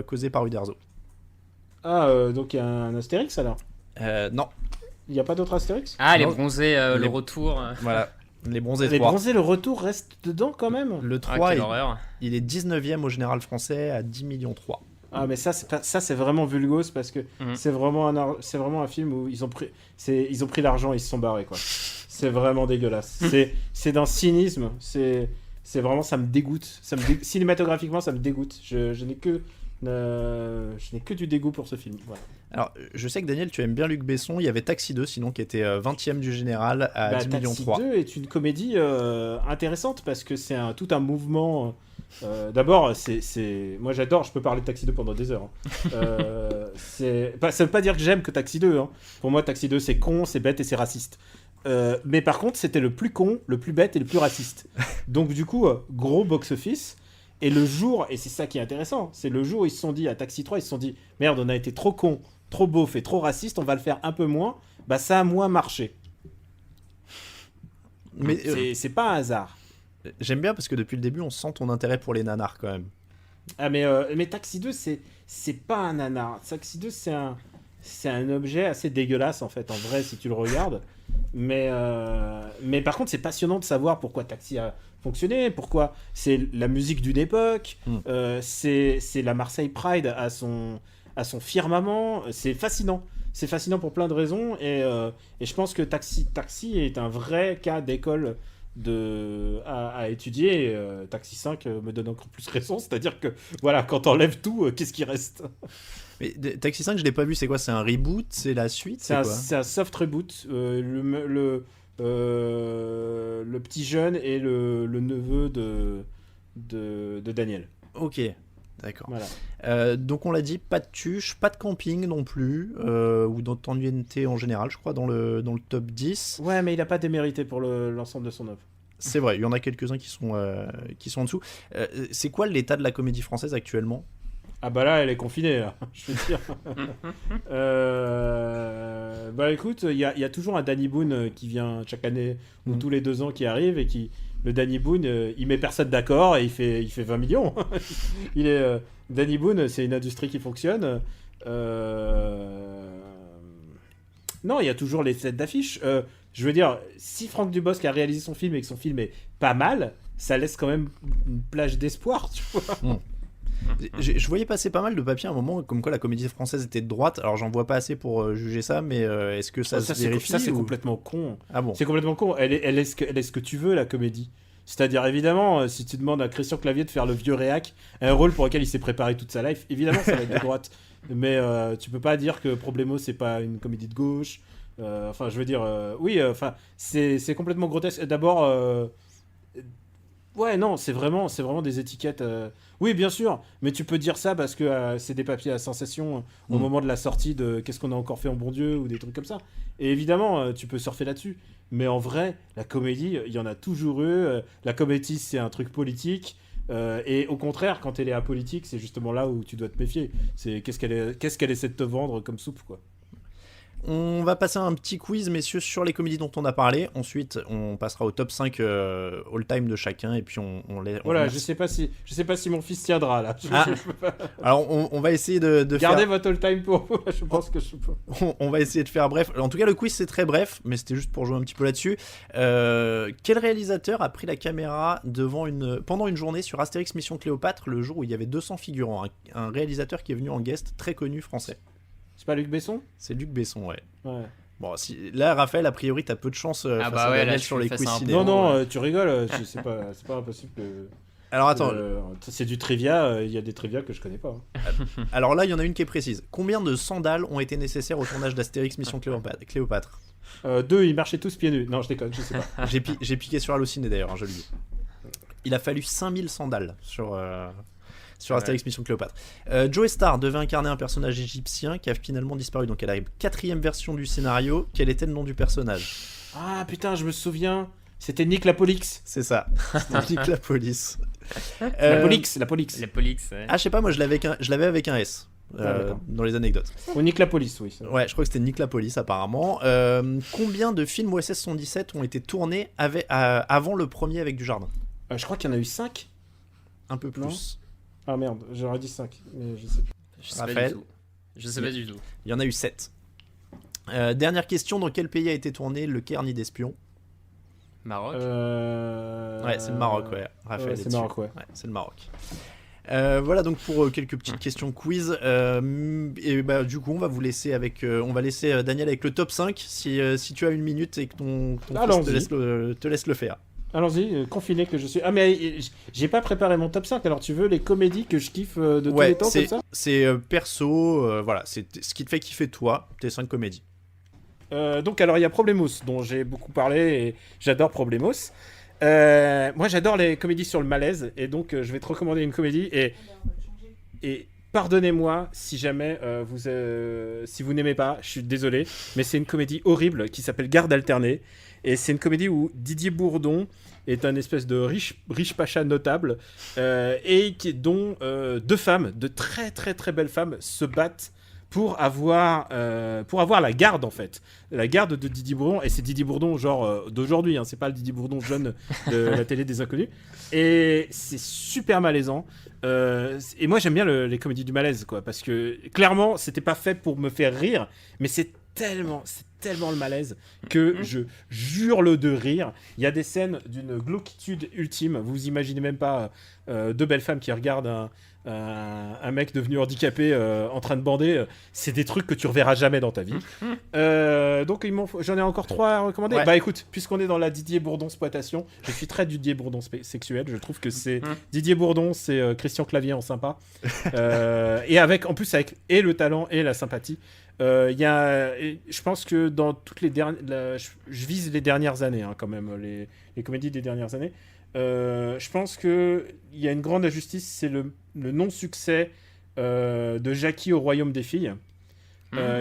causé par Uderzo. Ah, donc il y a un Astérix alors. Non, Il n'y a pas d'autre Astérix. Ah, les Non, bronzés, les- le retour. voilà. Les bronzés Les 3. bronzés, le retour reste dedans quand même. Le Ah, 3, quelle horreur. il est 19e au général français à 10 millions 3. Ah, mais ça, c'est vraiment vulgose parce que Mhm. c'est vraiment un film où ils ont pris l'argent et ils se sont barrés, quoi. C'est vraiment dégueulasse. C'est d'un cynisme. C'est vraiment, ça me dégoûte. Cinématographiquement, ça me dégoûte. Je n'ai que du dégoût pour ce film. Voilà. Alors, je sais que Daniel, tu aimes bien Luc Besson. Il y avait Taxi 2, sinon, qui était 20e du général à 10 millions Taxi 3. 2 est une comédie intéressante parce que c'est tout un mouvement. D'abord, moi j'adore, je peux parler de Taxi 2 pendant des heures. Hein. Ça veut pas dire que j'aime que Taxi 2. Hein. Pour moi, Taxi 2, c'est con, c'est bête et c'est raciste. Mais par contre, c'était le plus con, le plus bête et le plus raciste. Donc, du coup, gros box-office. Et le jour, et c'est ça qui est intéressant, c'est le jour où ils se sont dit, à Taxi 3, ils se sont dit merde, on a été trop con, trop beauf et trop raciste, on va le faire un peu moins. Bah, ça a moins marché. Mais C'est pas un hasard. j'aime bien parce que depuis le début, on sent ton intérêt pour les nanars quand même. Ah, mais Taxi 2, c'est pas un nanar. Taxi 2, c'est un objet assez dégueulasse, en fait, en vrai, si tu le regardes. Mais par contre, c'est passionnant de savoir pourquoi Taxi a fonctionné, pourquoi c'est la musique d'une époque, c'est la Marseille Pride à son firmament. C'est fascinant. C'est fascinant pour plein de raisons. Et je pense que Taxi est un vrai cas d'école à étudier. Et, Taxi 5 me donne encore plus raison. C'est-à-dire que, voilà, quand t'enlèves tout, qu'est-ce qui reste? Mais Taxi 5, je l'ai pas vu. C'est quoi? C'est un reboot? C'est la suite? C'est quoi? C'est un soft reboot. Le petit jeune et le neveu de Daniel. Ok. D'accord. Voilà. Donc on l'a dit, pas de tuche, pas de camping non plus, ou d'entente en général, je crois, dans le top 10. Ouais, mais il a pas démérité pour l'ensemble de son œuvre. C'est vrai, il y en a quelques-uns qui sont en dessous. C'est quoi l'état de la comédie française actuellement ? Ah bah là, elle est confinée, là, je veux dire. Bah écoute, il y a toujours un Danny Boone qui vient chaque année, ou tous les 2 ans qui arrive, et le Danny Boone, il met personne d'accord, et il fait 20 millions. Danny Boone, c'est une industrie qui fonctionne. Non, il y a toujours les têtes d'affiche. Je veux dire, si Franck Dubosc a réalisé son film et que son film est pas mal, ça laisse quand même une plage d'espoir, tu vois. Je voyais passer pas mal de papiers à un moment comme quoi la comédie française était de droite. Alors j'en vois pas assez pour juger ça, mais est-ce que ça se vérifie Ça c'est ou... complètement con. Ah bon. C'est complètement con. Elle est ce que tu veux, la comédie. C'est-à-dire, évidemment, si tu demandes à Christian Clavier de faire le vieux réac, un rôle pour lequel il s'est préparé toute sa life, évidemment ça va être de droite. Mais tu peux pas dire que Problemo c'est pas une comédie de gauche. Enfin, je veux dire, oui, enfin, c'est complètement grotesque. D'abord, ouais, non, c'est vraiment des étiquettes. Oui, bien sûr, mais tu peux dire ça parce que c'est des papiers à sensation au moment de la sortie de Qu'est-ce qu'on a encore fait en bon Dieu ou des trucs comme ça. Et évidemment, tu peux surfer là-dessus. Mais en vrai, la comédie, il y en a toujours eu. La comédie, c'est un truc politique. Et au contraire, quand elle est apolitique, c'est justement là où tu dois te méfier. C'est qu'est-ce qu'elle essaie de te vendre comme soupe, quoi. On va passer à un petit quiz, messieurs, sur les comédies dont on a parlé. Ensuite, on passera au top 5 all-time de chacun. Et puis, Voilà, je sais pas si mon fils tiendra, là. Alors, on va essayer de Gardez faire... votre all-time pour vous. Je pense que je peux. On va essayer de faire bref. En tout cas, le quiz, c'est très bref, mais c'était juste pour jouer un petit peu là-dessus. Quel réalisateur a pris la caméra pendant une journée sur Astérix Mission Cléopâtre, le jour où il y avait 200 figurants, un réalisateur qui est venu en guest, très connu, français. C'est pas Luc Besson ? C'est Luc Besson, ouais. Ouais. Bon, là, Raphaël, a priori, t'as peu de chance face à Daniel là, sur les quiz ciné. Non, tu rigoles, c'est pas impossible que... Alors attends, c'est du trivia, il y a des trivia que je connais pas. alors là, il y en a une qui est précise. Combien de sandales ont été nécessaires au tournage d'Astérix Mission Cléopâtre ? 2, ils marchaient tous pieds nus. Non, je déconne, je sais pas. J'ai piqué sur Allociné d'ailleurs, je le dis. Il a fallu 5000 sandales sur Astérix Mission Cléopâtre. Joe Starr devait incarner un personnage égyptien qui a finalement disparu. Donc elle arrive 4e version du scénario. Quel était le nom du personnage ? Ah putain, je me souviens. C'était Nick Lapolix. C'est ça. C'était Nick Lapolix. La Polix. Ouais. Ah, je sais pas, moi je l'avais avec un S. Dans les anecdotes. Ou Nick Lapolix, oui. Ouais, je crois que c'était Nick Lapolix apparemment. Combien de films OSS 117 ont été tournés avant le premier avec Dujardin ? Je crois qu'il y en a eu 5. Un peu plus. Non. Ah merde, j'aurais dit 5, mais je sais plus. Je sais Raphaël ? pas du tout. Il y en a eu 7. Dernière question, dans quel pays a été tourné Le Caire Nid d'Espion ? Maroc. Ouais, c'est le Maroc, ouais. Raphaël c'est est le dessus. Maroc, ouais. C'est le Maroc. Voilà donc pour quelques petites questions quiz. Et bah, du coup, on va laisser Daniel avec le top 5 si tu as une minute et que ton fils te laisse le faire. Allons-y, confiné que je suis. Ah, mais j'ai pas préparé mon top 5, alors tu veux les comédies que je kiffe de tous les temps comme ça ? C'est perso, voilà, c'est ce qui te fait kiffer toi, tes 5 comédies. Donc, alors il y a Problemos, dont j'ai beaucoup parlé et j'adore Problemos. Moi j'adore les comédies sur le malaise, et donc je vais te recommander une comédie. Et pardonnez-moi si jamais si vous n'aimez pas, je suis désolé, mais c'est une comédie horrible qui s'appelle Garde alternée. Et c'est une comédie où Didier Bourdon est un espèce de riche pacha notable et dont 2 femmes, de très très très belles femmes, se battent pour avoir la garde, en fait. La garde de Didier Bourdon. Et c'est Didier Bourdon genre d'aujourd'hui, hein, c'est pas le Didier Bourdon jeune de la télé des inconnus. Et c'est super malaisant. Et moi j'aime bien les comédies du malaise, quoi, parce que clairement c'était pas fait pour me faire rire, mais c'est tellement le malaise que je hurle de rire. Il y a des scènes d'une glauquitude ultime. Vous imaginez même pas 2 belles femmes qui regardent un mec devenu handicapé en train de bander. C'est des trucs que tu reverras jamais dans ta vie. Donc j'en ai encore 3 à recommander. Ouais. Bah écoute, puisqu'on est dans la Didier Bourdon exploitation, je suis très Didier Bourdon sexuel. Je trouve que c'est Didier Bourdon, c'est Christian Clavier en sympa. Et avec et le talent et la sympathie. Je pense que dans toutes les dernières, je vise les dernières années, hein, quand même, les comédies des dernières années. Je pense qu'il y a une grande injustice, c'est le non-succès de Jackie au Royaume des filles,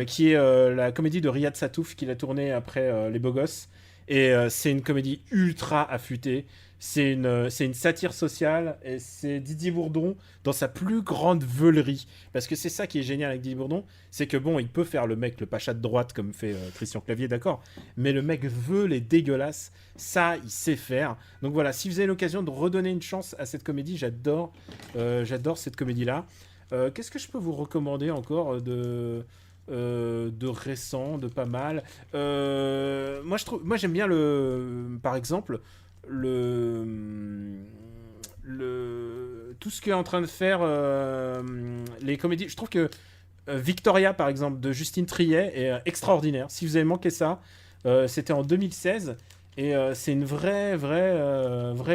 qui est la comédie de Riyad Satouf qu'il a tournée après Les Beaux Gosses. Et c'est une comédie ultra affûtée. C'est une satire sociale et c'est Didier Bourdon dans sa plus grande veulerie. Parce que c'est ça qui est génial avec Didier Bourdon, c'est que bon, il peut faire le mec, le pacha de droite comme fait Christian Clavier, d'accord, mais le mec veule et dégueulasse, ça il sait faire. Donc voilà, si vous avez l'occasion de redonner une chance à cette comédie, j'adore cette comédie-là. Qu'est-ce que je peux vous recommander encore de récent, de pas mal. Moi j'aime bien par exemple tout ce qu'est en train de faire les comédies. Je trouve que Victoria par exemple de Justine Triet est extraordinaire. Si vous avez manqué ça, c'était en 2016 et c'est une vraie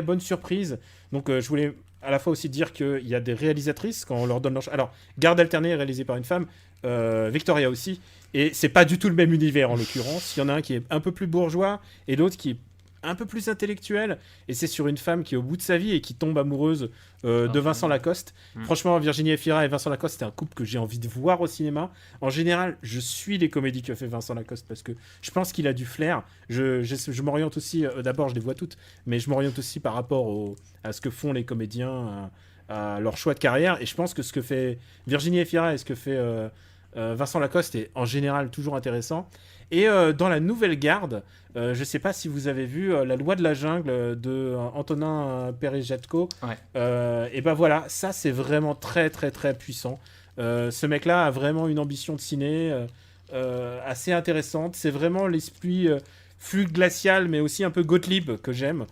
bonne surprise. Donc je voulais à la fois aussi dire qu'il y a des réalisatrices quand on leur donne leur... Alors Garde alternée est réalisée par une femme, Victoria aussi, et c'est pas du tout le même univers en l'occurrence. Il y en a un qui est un peu plus bourgeois et l'autre qui est un peu plus intellectuel, et c'est sur une femme qui est au bout de sa vie et qui tombe amoureuse de Vincent Lacoste. Franchement, Virginie Efira et Vincent Lacoste, c'est un couple que j'ai envie de voir au cinéma. En général, je suis les comédies que fait Vincent Lacoste parce que je pense qu'il a du flair. Je m'oriente aussi, d'abord je les vois toutes, mais je m'oriente aussi par rapport à ce que font les comédiens, à leur choix de carrière, et je pense que ce que fait Virginie Efira et ce que fait Vincent Lacoste est en général toujours intéressant. Et dans la nouvelle garde, je ne sais pas si vous avez vu La loi de la jungle de Antonin Perejatko. Ouais. Et ben voilà, ça c'est vraiment très très très puissant. Ce mec-là a vraiment une ambition de ciné assez intéressante. C'est vraiment l'esprit fluide glacial, mais aussi un peu Gottlieb que j'aime.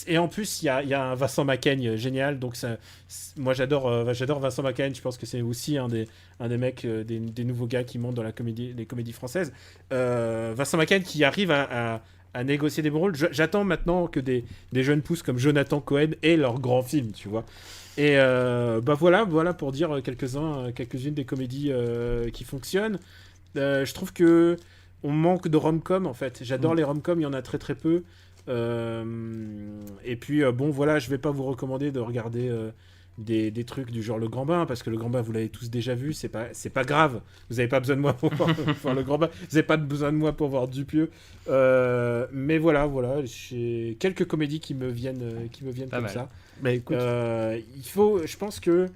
Et en plus, il y a un Vincent Macaigne génial. Donc moi, j'adore Vincent Macaigne. Je pense que c'est aussi un des mecs, des nouveaux gars qui montent dans les comédies françaises. Vincent Macaigne qui arrive à négocier des bons rôles. J'attends maintenant que des jeunes pousses comme Jonathan Cohen aient leur grand film, tu vois. Et voilà pour dire quelques-unes des comédies qui fonctionnent. Je trouve que on manque de rom-com en fait. J'adore les rom-com, il y en a très très peu. Et puis bon voilà, je vais pas vous recommander de regarder des trucs du genre Le Grand Bain, parce que Le Grand Bain vous l'avez tous déjà vu, c'est pas grave, vous avez pas besoin de moi pour voir Le Grand Bain, vous avez pas besoin de moi pour voir Dupieux, mais voilà, j'ai quelques comédies qui me viennent Pas comme mal. ça. Bah écoute, Je pense que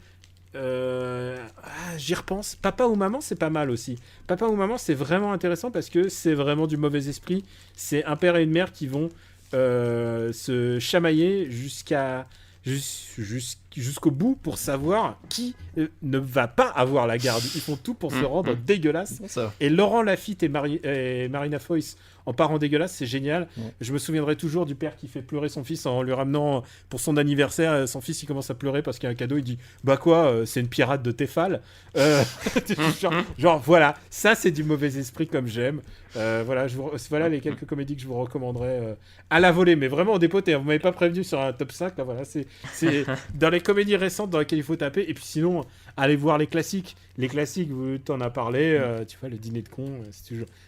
j'y repense. Papa ou maman, c'est pas mal aussi. Papa ou maman, c'est vraiment intéressant parce que c'est vraiment du mauvais esprit. C'est un père et une mère qui vont se chamailler jusqu'au bout pour savoir qui ne va pas avoir la garde. Ils font tout pour se rendre dégueulasse. ça. Et Laurent Lafitte et Marina Foïs en parents dégueulasses, c'est génial. Ouais. Je me souviendrai toujours du père qui fait pleurer son fils en lui ramenant pour son anniversaire. Son fils, il commence à pleurer parce qu'il y a un cadeau. Il dit bah quoi, c'est une pirate de Tefal. genre voilà, ça c'est du mauvais esprit comme j'aime. Voilà les quelques comédies que je vous recommanderais à la volée, mais vraiment dépoté. Vous m'avez pas prévenu sur un top 5 là. Voilà, c'est dans les comédies récentes dans lesquelles il faut taper. Et puis sinon, allez voir les classiques. Les classiques, t'en as parlé. Tu vois, Le Dîner de con,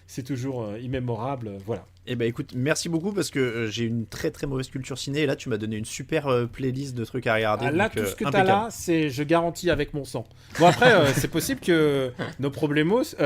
c'est toujours immémorable. Voilà. Eh ben écoute, merci beaucoup parce que j'ai une très très mauvaise culture ciné et là tu m'as donné une super playlist de trucs à regarder. Là, donc, tout ce que t'as impeccable. là, c'est je garantis avec mon sang. Bon après, c'est possible que nos problemos, c'est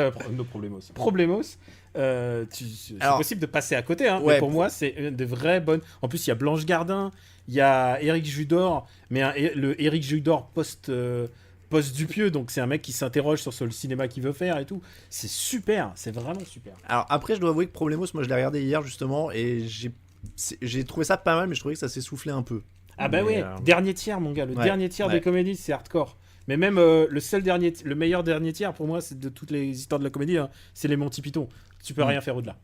Alors, possible de passer à côté. Hein, ouais, mais pour moi, c'est une des vraies bonnes. En plus, il y a Blanche Gardin, il y a Éric Judor, mais le Éric Judor post Dupieux, donc c'est un mec qui s'interroge sur le cinéma qu'il veut faire et tout. C'est super, c'est vraiment super. Alors après, je dois avouer que Problemos, moi je l'ai regardé hier justement et j'ai trouvé ça pas mal, mais je trouvais que ça s'essoufflait un peu. Ah bah Mais, ouais, dernier tiers mon gars, le ouais, dernier tiers ouais. des comédies c'est hardcore. Mais même le meilleur dernier tiers pour moi, c'est de toutes les histoires de la comédie, hein, c'est les Monty Python. Tu peux rien faire au-delà.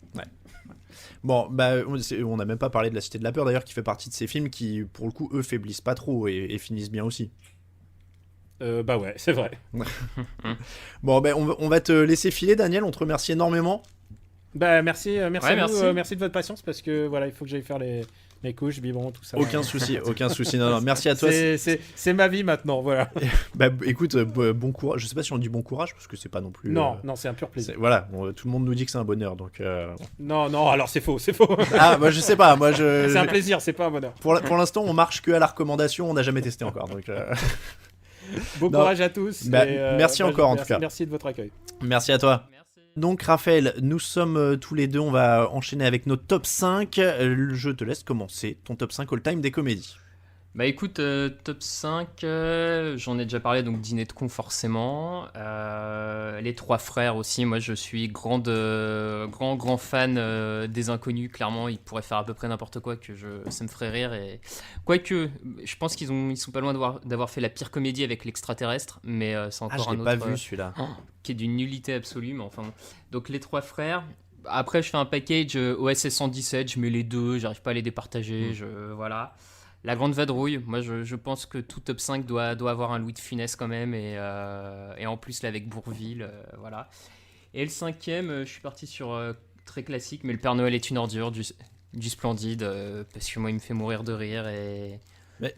Bon, bah on n'a même pas parlé de La Cité de la Peur d'ailleurs, qui fait partie de ces films qui, pour le coup, eux faiblissent pas trop et finissent bien aussi. Bah ouais, c'est vrai. Bon, ben on va te laisser filer, Daniel. On te remercie énormément. Bah merci à vous, merci. merci de votre patience parce que voilà, il faut que j'aille faire les mes couches, biberon, tout ça. Aucun souci. Non, merci à toi. C'est ma vie maintenant, voilà. Bah, écoute, bon courage. Je sais pas si on dit bon courage parce que c'est pas non plus. Non, c'est un pur plaisir. Voilà, tout le monde nous dit que c'est un bonheur, donc. Non, alors c'est faux. Ah, bah je sais pas, moi je. C'est un plaisir, c'est pas un bonheur. Pour l'instant, on marche que à la recommandation, on n'a jamais testé encore, donc. Bon courage à tous. Bah, merci encore en tout cas. Merci de votre accueil. Merci à toi. Merci. Donc Raphaël, nous sommes tous les deux, on va enchaîner avec nos top 5. Je te laisse commencer ton top 5 all-time des comédies. Bah écoute, top 5, j'en ai déjà parlé, donc Dîner de con forcément. Les Trois Frères aussi, moi je suis grand fan des Inconnus, clairement, ils pourraient faire à peu près n'importe quoi, ça me ferait rire. Et... Quoique, je pense ils sont pas loin d'avoir fait la pire comédie avec l'Extraterrestre, mais c'est encore je l'ai un pas autre vu celui-là. qui est d'une nullité absolue, mais enfin... Donc Les Trois Frères, après je fais un package OSS 117, je mets les deux, j'arrive pas à les départager, voilà. La Grande Vadrouille, moi je pense que tout top 5 doit avoir un Louis de Funès quand même, et en plus là avec Bourvil, voilà. Et le cinquième, je suis parti sur très classique, mais Le Père Noël est une ordure, du Splendide, parce que moi il me fait mourir de rire, et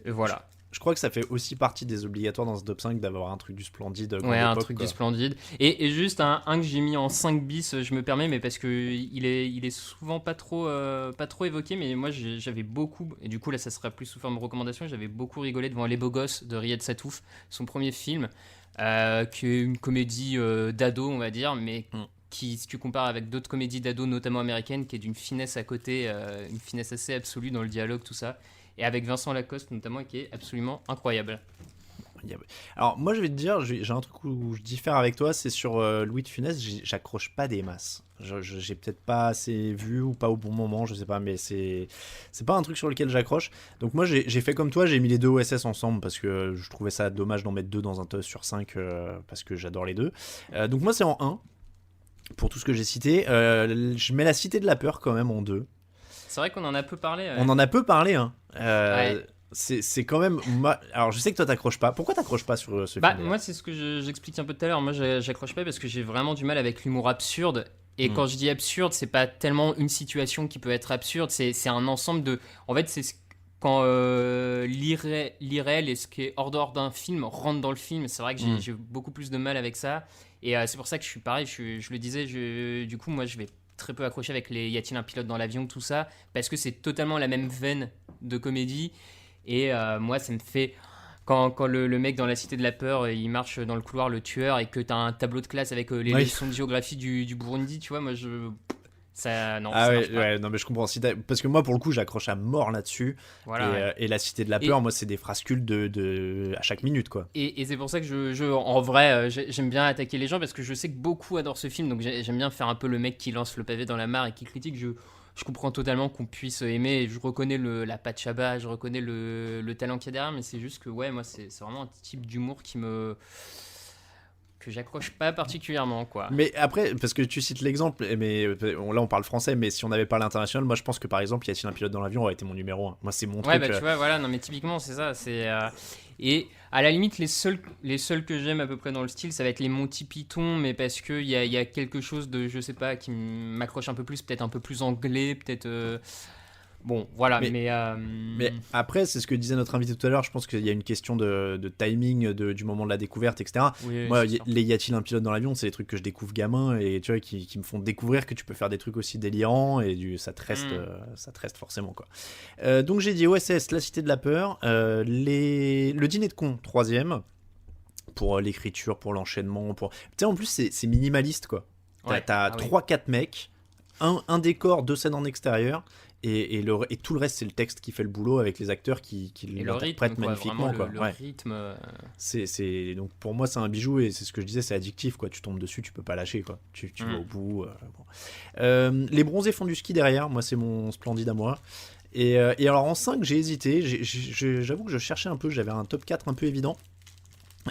voilà. Je crois que ça fait aussi partie des obligatoires dans ce top 5 d'avoir un truc du Splendide. Ouais, un truc du Splendide. Et juste un que j'ai mis en 5 bis, je me permets, mais parce que il est souvent pas trop évoqué, mais moi j'avais beaucoup, et du coup là ça sera plus sous forme de recommandation, j'avais beaucoup rigolé devant Les Beaux Gosses de Riyad Satouf, son premier film, qui est une comédie d'ado, on va dire, mais qui, si tu compares avec d'autres comédies d'ado, notamment américaines, qui est d'une finesse à côté, une finesse assez absolue dans le dialogue, tout ça. Et avec Vincent Lacoste notamment, qui est absolument incroyable. Alors moi je vais te dire, j'ai un truc où je diffère avec toi, c'est sur Louis de Funès, j'accroche pas des masses. J'ai peut-être pas assez vu ou pas au bon moment, je sais pas, mais c'est pas un truc sur lequel j'accroche. Donc moi j'ai fait comme toi, j'ai mis les deux OSS ensemble parce que je trouvais ça dommage d'en mettre deux dans un top sur 5 parce que j'adore les deux. Donc moi c'est en 1, pour tout ce que j'ai cité. Je mets La Cité de la Peur quand même en 2. C'est vrai qu'on en a peu parlé. On en a peu parlé, hein. Ouais. C'est quand même... Alors je sais que toi t'accroches pas. Pourquoi t'accroches pas sur ce film? Moi c'est ce que j'explique un peu tout à l'heure. Moi j'accroche pas parce que j'ai vraiment du mal avec l'humour absurde. Et quand je dis absurde, c'est pas tellement une situation qui peut être absurde, c'est un ensemble de... En fait c'est quand l'irréel et ce qui est hors dehors d'un film rentre dans le film. C'est vrai que j'ai beaucoup plus de mal avec ça. Et c'est pour ça que je suis pareil, je le disais, du coup moi je vais très peu accrocher avec les Y a-t-il un pilote dans l'avion, tout ça, parce que c'est totalement la même veine de comédie. Et moi, ça me fait... Quand le mec dans La Cité de la Peur, il marche dans le couloir, le tueur, et que t'as un tableau de classe avec les leçons de géographie du Burundi, tu vois, moi, ça... Non, ça marche pas. Ouais, non, mais je comprends. Parce que moi, pour le coup, j'accroche à mort là-dessus. Voilà, et La Cité de la Peur, moi, c'est des phrases cultes à chaque minute, quoi. Et c'est pour ça que en vrai, j'aime bien attaquer les gens, parce que je sais que beaucoup adorent ce film, donc j'aime bien faire un peu le mec qui lance le pavé dans la mare et qui critique. Je comprends totalement qu'on puisse aimer, je reconnais la patte Chabat, je reconnais le talent qu'il y a derrière, mais c'est juste que ouais, moi c'est vraiment un type d'humour que j'accroche pas particulièrement, quoi. Mais après, parce que tu cites l'exemple, mais là on parle français, mais si on avait parlé international, moi je pense que par exemple, Y a-t-il un pilote dans l'avion aurait été mon numéro 1. Moi c'est mon truc. Ouais, bah tu vois, voilà, non mais typiquement c'est ça, et à la limite les seuls que j'aime à peu près dans le style, ça va être les Monty Python, mais parce que il y a quelque chose de, je sais pas, qui m'accroche un peu plus, peut-être un peu plus anglais, peut-être bon, voilà, mais après, c'est ce que disait notre invité tout à l'heure, je pense qu'il y a une question de timing, du moment de la découverte, etc. Oui, moi, les Y a-t-il un pilote dans l'avion, c'est des trucs que je découvre gamin, et tu vois, qui me font découvrir que tu peux faire des trucs aussi délirants, et ça te reste forcément, quoi. Donc j'ai dit OSS, La Cité de la Peur, le Dîner de con, 3ème, pour l'écriture, pour l'enchaînement, tu sais, en plus, c'est minimaliste, quoi. T'as 3-4 mecs, un décor, 2 scènes en extérieur, et tout le reste c'est le texte qui fait le boulot avec les acteurs qui l'interprètent magnifiquement, quoi. Le rythme c'est donc pour moi c'est un bijou, et c'est ce que je disais, c'est addictif, quoi. Tu tombes dessus, tu peux pas lâcher, quoi. Tu vas au bout, bon. Les Bronzés font du ski derrière, moi c'est mon Splendide à moi. Et alors en 5 j'ai hésité, j'avoue que je cherchais un peu, j'avais un top 4 un peu évident.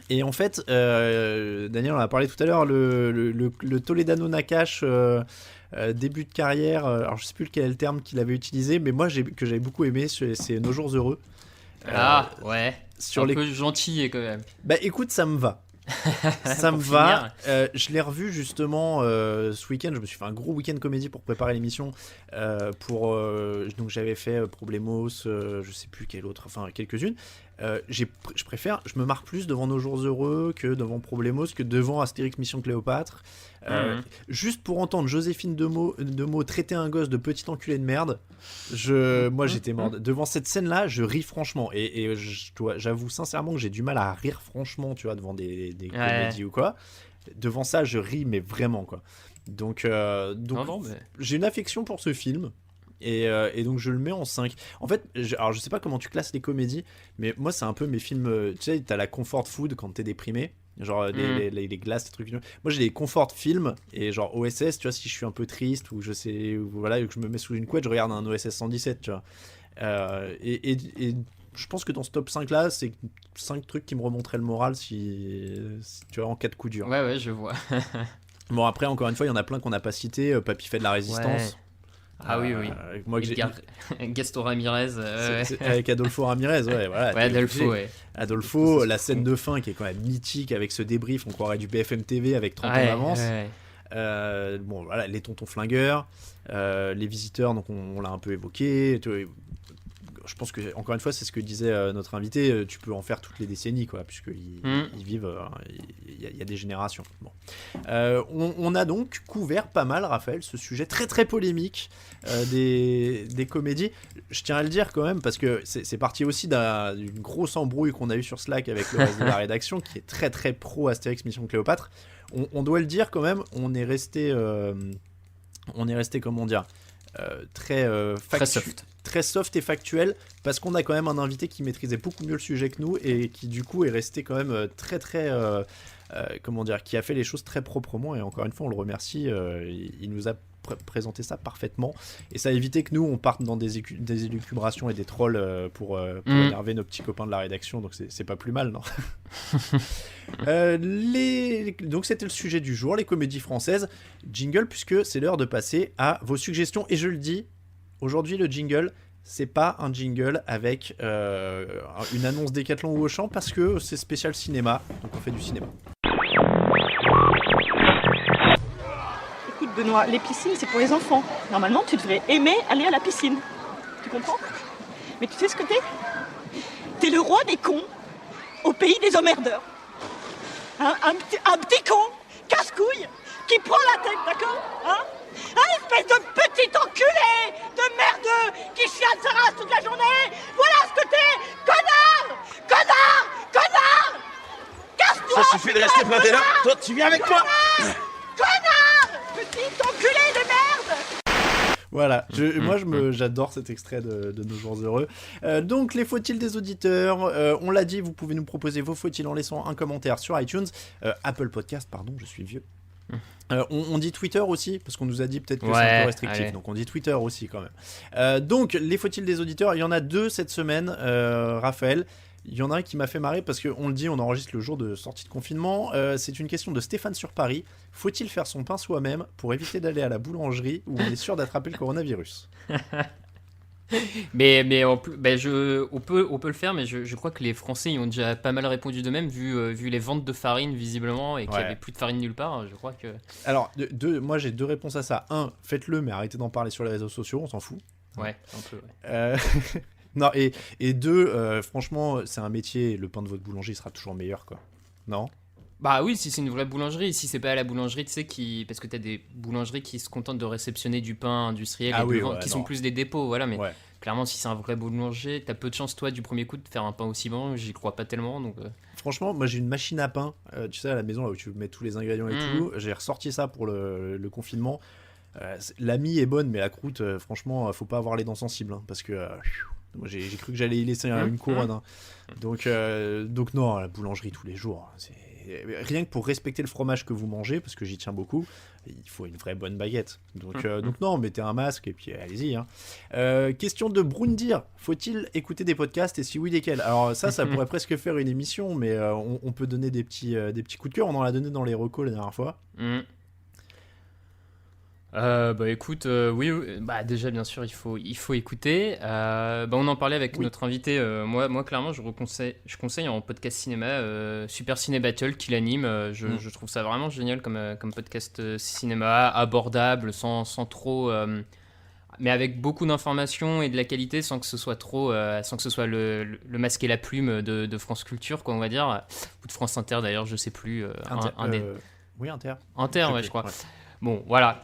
Et en fait, Daniel en a parlé tout à l'heure, le Toledano Nakash, début de carrière, alors je sais plus quel est le terme qu'il avait utilisé, mais moi que j'avais beaucoup aimé, c'est Nos Jours Heureux. Ouais, sur un peu gentil quand même. Bah écoute, ça me va. Ça me Pour va. Je l'ai revu justement ce week-end. Je me suis fait un gros week-end comédie pour préparer l'émission. Donc j'avais fait Problemos, je sais plus quelle autre, enfin quelques-unes. Je me marre plus devant Nos Jours Heureux que devant Problemos, que devant Astérix Mission Cléopâtre. Juste pour entendre Joséphine Demeaux traiter un gosse de petit enculé de merde, moi j'étais mort. Devant cette scène-là, je ris franchement. Et j'avoue sincèrement que j'ai du mal à rire franchement, tu vois, devant des comédies ou quoi. Devant ça, je ris, mais vraiment, quoi. Donc Non, mais... j'ai une affection pour ce film. Et donc je le mets en 5. En fait, alors je sais pas comment tu classes les comédies, mais moi c'est un peu mes films. Tu sais, t'as la comfort food quand t'es déprimé. Genre les glaces, les trucs. Moi j'ai des comfort films et genre OSS, tu vois, si je suis un peu triste ou je sais, ou voilà, que je me mets sous une couette, je regarde un OSS 117, tu vois. Et je pense que dans ce top 5 là, c'est 5 trucs qui me remonteraient le moral si tu vois, en cas de coup dur. Ouais, je vois. Bon, après, encore une fois, il y en a plein qu'on n'a pas cité. Papy fait de la résistance. Ouais. Ah oui. Moi que Gaston Ramirez. avec Adolfo Ramirez, ouais, voilà. Ouais, Adolfo, ouais. Adolfo, la scène de fin qui est quand même mythique avec ce débrief, on croirait du BFM TV avec 30 ans d'avance. Ouais. Bon, voilà, les tontons flingueurs, les visiteurs, donc on l'a un peu évoqué. Je pense que, encore une fois, c'est ce que disait notre invité, tu peux en faire toutes les décennies, quoi, puisqu'ils vivent, il y a des générations. Bon. On a donc couvert pas mal, Raphaël, ce sujet très très polémique des comédies. Je tiens à le dire quand même, parce que c'est parti aussi d'une grosse embrouille qu'on a eue sur Slack avec le reste de la rédaction, qui est très très pro Astérix Mission Cléopâtre. On doit le dire quand même, on est resté comment dire, très soft et factuel, parce qu'on a quand même un invité qui maîtrisait beaucoup mieux le sujet que nous et qui du coup est resté quand même très très comment dire, qui a fait les choses très proprement, et encore une fois on le remercie. Il nous a présenté ça parfaitement et ça a évité que nous on parte dans des élucubrations et des trolls pour énerver nos petits copains de la rédaction, donc c'est pas plus mal, non? Donc c'était le sujet du jour, les comédies françaises. Jingle, puisque c'est l'heure de passer à vos suggestions, et je le dis, aujourd'hui le jingle, c'est pas un jingle avec une annonce Décathlon ou Auchan, parce que c'est spécial cinéma, donc on fait du cinéma. Écoute Benoît, les piscines c'est pour les enfants. Normalement tu devrais aimer aller à la piscine. Tu comprends? Mais tu sais ce que t'es? T'es le roi des cons au pays des emmerdeurs. Un petit con, casse-couille, qui prend la tête, d'accord? Un espèce de petit enculé de merdeux qui chiale sa race toute la journée. Voilà ce que t'es, connard. Casse-toi. Ça suffit de rester planté là. Toi, tu viens avec moi. Connard, petit enculé de merde. Voilà, j'adore cet extrait de Nos Jours Heureux. Donc, les faut-il des auditeurs, on l'a dit, vous pouvez nous proposer vos faut-il en laissant un commentaire sur iTunes, Apple Podcast, pardon, je suis vieux. On dit Twitter aussi, parce qu'on nous a dit peut-être que c'est un peu restrictif, allez. Donc on dit Twitter aussi quand même. Donc, les faut-il des auditeurs, il y en a 2 cette semaine, Raphaël. Il y en a un qui m'a fait marrer parce qu'on le dit, on enregistre le jour de sortie de confinement. C'est une question de Stéphane sur Paris. Faut-il faire son pain soi-même pour éviter d'aller à la boulangerie où on est sûr d'attraper le coronavirus? mais on peut le faire, mais je crois que les Français y ont déjà pas mal répondu de même, vu les ventes de farine visiblement, et qu'il n'y avait plus de farine nulle part. Je crois que... Alors, moi j'ai 2 réponses à ça. 1, faites-le, mais arrêtez d'en parler sur les réseaux sociaux, on s'en fout. Ouais, un peu, ouais. Non, et 2, franchement, c'est un métier, le pain de votre boulangerie sera toujours meilleur, quoi. Non? Bah oui, si c'est une vraie boulangerie. Si c'est pas à la boulangerie, tu sais, parce que t'as des boulangeries qui se contentent de réceptionner du pain industriel qui sont plus des dépôts, voilà. Mais clairement, si c'est un vrai boulanger, t'as peu de chance, toi, du premier coup, de faire un pain aussi bon. J'y crois pas tellement, donc... Franchement, moi j'ai une machine à pain, tu sais, à la maison, là où tu mets tous les ingrédients et tout. J'ai ressorti ça pour le confinement. La mie est bonne, mais la croûte, franchement, faut pas avoir les dents sensibles, hein, parce que... moi, j'ai cru que j'allais y laisser une couronne. Hein. Donc non, la boulangerie tous les jours. C'est... Rien que pour respecter le fromage que vous mangez, parce que j'y tiens beaucoup, il faut une vraie bonne baguette. Donc non, mettez un masque et puis allez-y. Hein. Question de Brundir. Faut-il écouter des podcasts, et si oui, lesquels? Alors ça pourrait presque faire une émission, mais on peut donner des petits coups de cœur. On en a donné dans les recos la dernière fois. Écoute, oui, déjà bien sûr il faut écouter. On en parlait avec notre invité. Moi clairement je conseille en podcast cinéma Super Ciné Battle qui l'anime. Je trouve ça vraiment génial comme podcast cinéma abordable sans trop, mais avec beaucoup d'informations et de la qualité sans que ce soit trop, sans que ce soit le masque et la plume de France Culture quoi on va dire, ou de France Inter d'ailleurs je sais plus. Oui, Inter. Inter je crois. Ouais. Bon, voilà.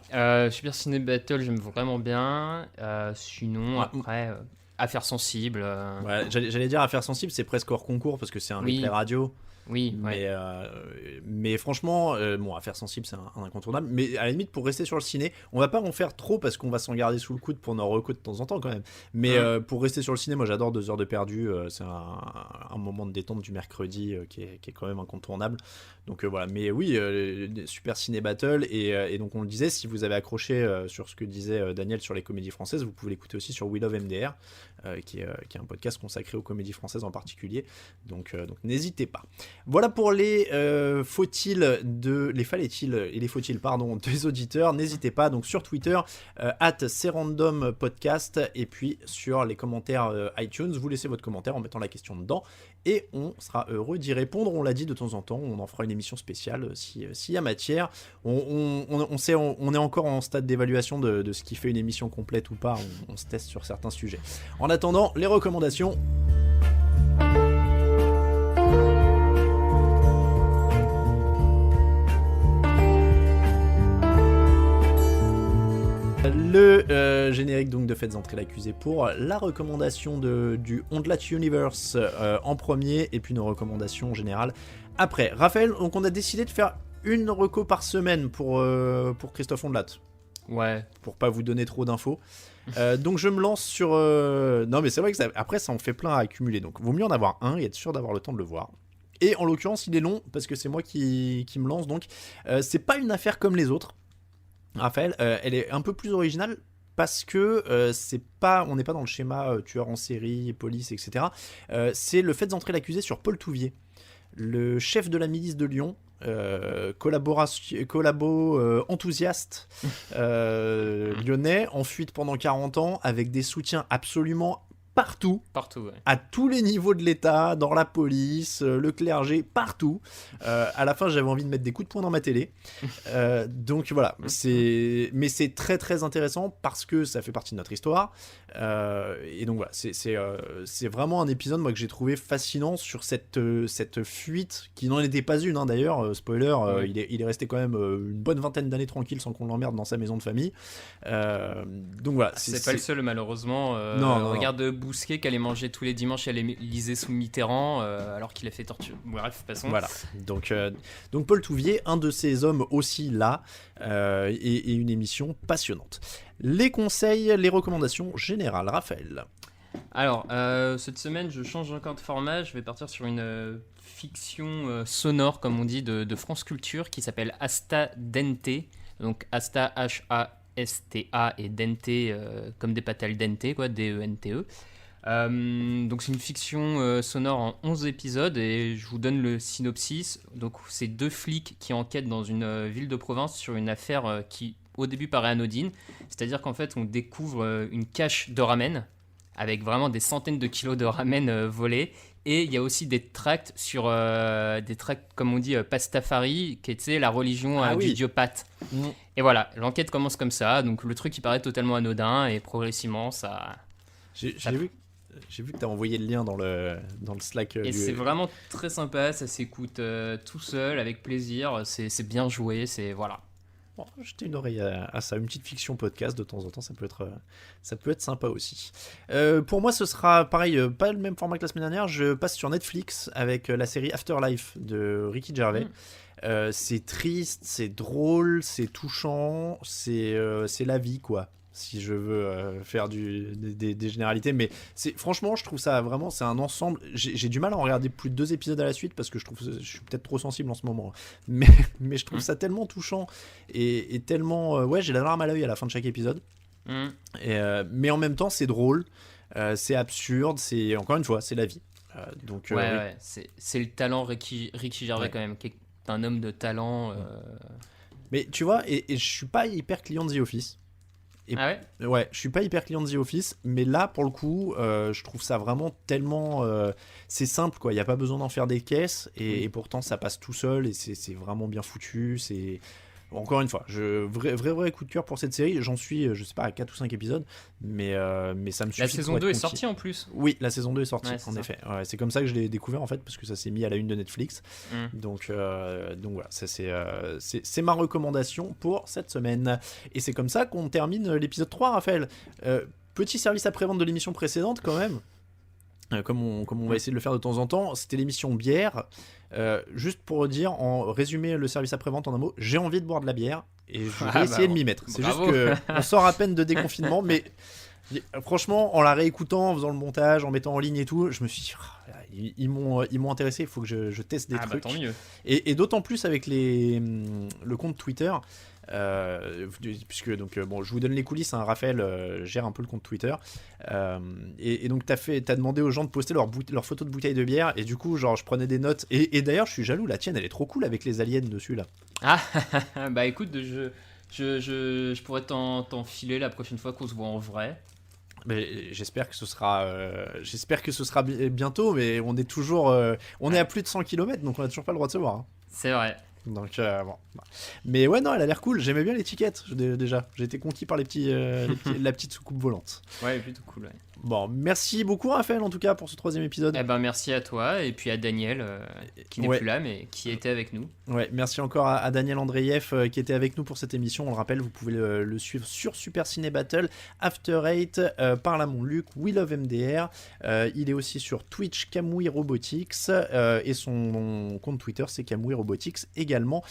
Super Ciné Battle, j'aime vraiment bien. Sinon, après, Affaires sensibles. Ouais, j'allais dire Affaires sensibles, c'est presque hors concours parce que c'est un replay radio. Oui, mais franchement, Affaires sensibles, c'est un incontournable. Mais à la limite, pour rester sur le ciné, on va pas en faire trop parce qu'on va s'en garder sous le coude pour nos recos de temps en temps quand même. Mais pour rester sur le ciné, moi j'adore 2 heures de perdu. C'est un moment de détente du mercredi qui est quand même incontournable. Donc voilà, mais oui, Super Ciné Battle. Et donc on le disait, si vous avez accroché sur ce que disait Daniel sur les comédies françaises, vous pouvez l'écouter aussi sur We Love MDR, qui est un podcast consacré aux comédies françaises en particulier. Donc n'hésitez pas. Voilà pour les fallait-il et les faut-il des auditeurs. N'hésitez pas donc sur Twitter @crandompodcast et puis sur les commentaires iTunes, vous laissez votre commentaire en mettant la question dedans et on sera heureux d'y répondre. On l'a dit, de temps en temps on en fera une émission spéciale s'il y a matière. On est encore en stade d'évaluation de ce qui fait une émission complète ou pas. On se teste sur certains sujets. En attendant, les recommandations. Le générique donc de Faites entrer l'accusé pour la recommandation du Ondelat Universe en premier et puis nos recommandations générales après. Raphaël, donc on a décidé de faire une reco par semaine pour Christophe Ondelat. Ouais. Pour pas vous donner trop d'infos. Donc je me lance sur... Non mais c'est vrai que après ça en fait plein à accumuler. Donc vaut mieux en avoir un et être sûr d'avoir le temps de le voir. Et en l'occurrence il est long parce que c'est moi qui me lance. Donc c'est pas une affaire comme les autres. Raphaël, elle est un peu plus originale parce que on n'est pas dans le schéma tueur en série, police, etc. C'est le fait d'entrer l'accusé sur Paul Touvier, le chef de la milice de Lyon, enthousiaste lyonnais, en fuite pendant 40 ans, avec des soutiens absolument partout, ouais. À tous les niveaux de l'État, dans la police, le clergé, partout. À la fin, j'avais envie de mettre des coups de poing dans ma télé. Donc voilà, mais c'est très très intéressant parce que ça fait partie de notre histoire. Et donc voilà, c'est vraiment un épisode moi que j'ai trouvé fascinant sur cette fuite qui n'en était pas une d'ailleurs. Spoiler, il est resté quand même une bonne vingtaine d'années tranquille sans qu'on l'emmerde dans sa maison de famille. Donc voilà, c'est pas le seul malheureusement. Non. Regarde Bousquet qui allait manger tous les dimanches à l'Élysée sous Mitterrand alors qu'il a fait torture. Bref, passons. Voilà. Donc Paul Touvier, un de ces hommes aussi là, et une émission passionnante. Les conseils, les recommandations générales, Raphaël. Alors, cette semaine, je change encore de format. Je vais partir sur une fiction sonore, comme on dit, de France Culture qui s'appelle Asta Dente. Donc Asta H-A-S-T-A et Dente comme des pâtes al dente, quoi, D-E-N-T-E. Donc c'est une fiction sonore en 11 épisodes et je vous donne le synopsis. Donc c'est 2 flics qui enquêtent dans une ville de province sur une affaire qui au début paraît anodine, c'est-à-dire qu'en fait on découvre une cache de ramen avec vraiment des centaines de kilos de ramen volés, et il y a aussi des tracts sur des tracts comme on dit pastafari, qui est la religion du dieu Pat. Et voilà, l'enquête commence comme ça, donc le truc qui paraît totalement anodin et progressivement ça... J'ai vu que tu as envoyé le lien dans le Slack. Et c'est vraiment très sympa, ça s'écoute tout seul, avec plaisir, c'est bien joué, c'est voilà. Bon, jetez une oreille à ça, une petite fiction podcast de temps en temps, ça peut être sympa aussi. Pour moi, ce sera pareil, pas le même format que la semaine dernière. Je passe sur Netflix avec la série Afterlife de Ricky Gervais. C'est triste, c'est drôle, c'est touchant, c'est la vie quoi. Si je veux faire des généralités, mais franchement je trouve ça vraiment, c'est un ensemble. J'ai du mal à en regarder plus de 2 épisodes à la suite parce que je suis peut-être trop sensible en ce moment, mais je trouve ça tellement touchant et tellement j'ai la larme à l'œil à la fin de chaque épisode. Mais en même temps c'est drôle, c'est absurde, c'est encore une fois c'est la vie. Donc c'est le talent Ricky Gervais quand même, qui est un homme de talent. Mais tu vois, et je suis pas hyper client de The Office. Et Ah ouais? ouais, je suis pas hyper client de The Office, mais là, pour le coup, je trouve ça vraiment tellement... c'est simple, quoi. Il n'y a pas besoin d'en faire des caisses, et pourtant, ça passe tout seul, et c'est vraiment bien foutu. C'est... Encore une fois, vrai coup de cœur pour cette série. J'en suis, je sais pas, à 4 ou 5 épisodes, mais ça me suffit. La saison 2 est sortie en plus. Oui, la saison 2 est sortie, Ouais, c'est en ça. effet. Ouais, c'est comme ça que je l'ai découvert, en fait, parce que ça s'est mis à la une de Netflix. Mm. Donc voilà, ça c'est ma recommandation pour cette semaine. Et c'est comme ça qu'on termine l'épisode 3, Raphaël. Petit service après-vente de l'émission précédente, quand même. Comme on va essayer de le faire de temps en temps, c'était l'émission bière. Juste pour dire, en résumé le service après-vente en un mot, j'ai envie de boire de la bière et je vais essayer de m'y mettre. C'est juste bravo. que on sort à peine de déconfinement, mais franchement, en la réécoutant, en faisant le montage, en mettant en ligne et tout, je me suis dit, ils m'ont intéressé, il faut que je teste des Ah bah trucs. tant mieux. Et d'autant plus avec le compte Twitter. Puisque donc bon, je vous donne les coulisses, hein, Raphaël gère un peu le compte Twitter, et donc t'as demandé aux gens de poster leur photo de bouteille de bière, et du coup genre je prenais des notes, et d'ailleurs je suis jaloux, la tienne elle est trop cool avec les aliens dessus là. Ah bah écoute, je pourrais t'en filer la prochaine fois qu'on se voit en vrai. Mais j'espère que ce sera bientôt, mais on est toujours on est à plus de 100 km, donc on a toujours pas le droit de se voir, hein. C'est vrai. Donc bon. Mais ouais, non, elle a l'air cool, j'aimais bien l'étiquette déjà, j'ai été conquis par la petite soucoupe volante. Ouais, plutôt cool. Ouais. Bon, merci beaucoup Raphaël en tout cas pour ce 3e épisode. Eh ben merci à toi et puis à Daniel qui n'est Ouais. plus là mais qui était avec nous. Ouais, merci encore à Daniel Andreev qui était avec nous pour cette émission. On le rappelle, vous pouvez le suivre sur Super Ciné Battle, After Eight, Parle à mon Luc, We Love MDR. Il est aussi sur Twitch, Kamui Robotics, et son compte Twitter c'est Kamui Robotics également.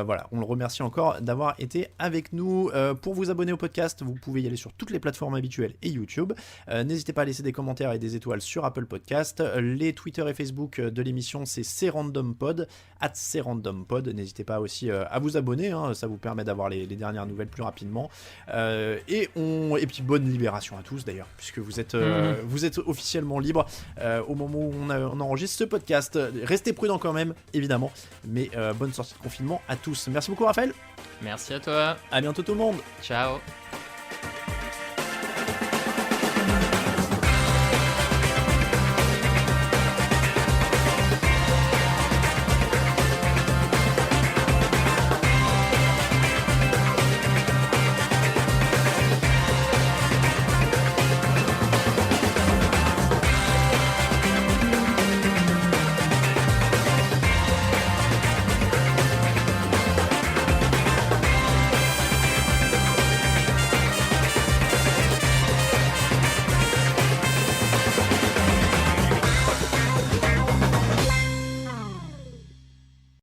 Voilà, on le remercie encore d'avoir été avec nous. Pour vous abonner au podcast, vous pouvez y aller sur toutes les plateformes habituelles et YouTube. N'hésitez pas à laisser des commentaires et des étoiles sur Apple Podcast. Les Twitter et Facebook de l'émission c'est @CRandomPod. N'hésitez pas aussi à vous abonner, hein, ça vous permet d'avoir les dernières nouvelles plus rapidement. Et puis bonne libération à tous d'ailleurs, puisque vous êtes officiellement libres au moment où on enregistre ce podcast. Restez prudents quand même, évidemment, mais bonne sortie de confinement à tous. Merci beaucoup Raphaël. Merci à toi. À bientôt tout le monde. Ciao.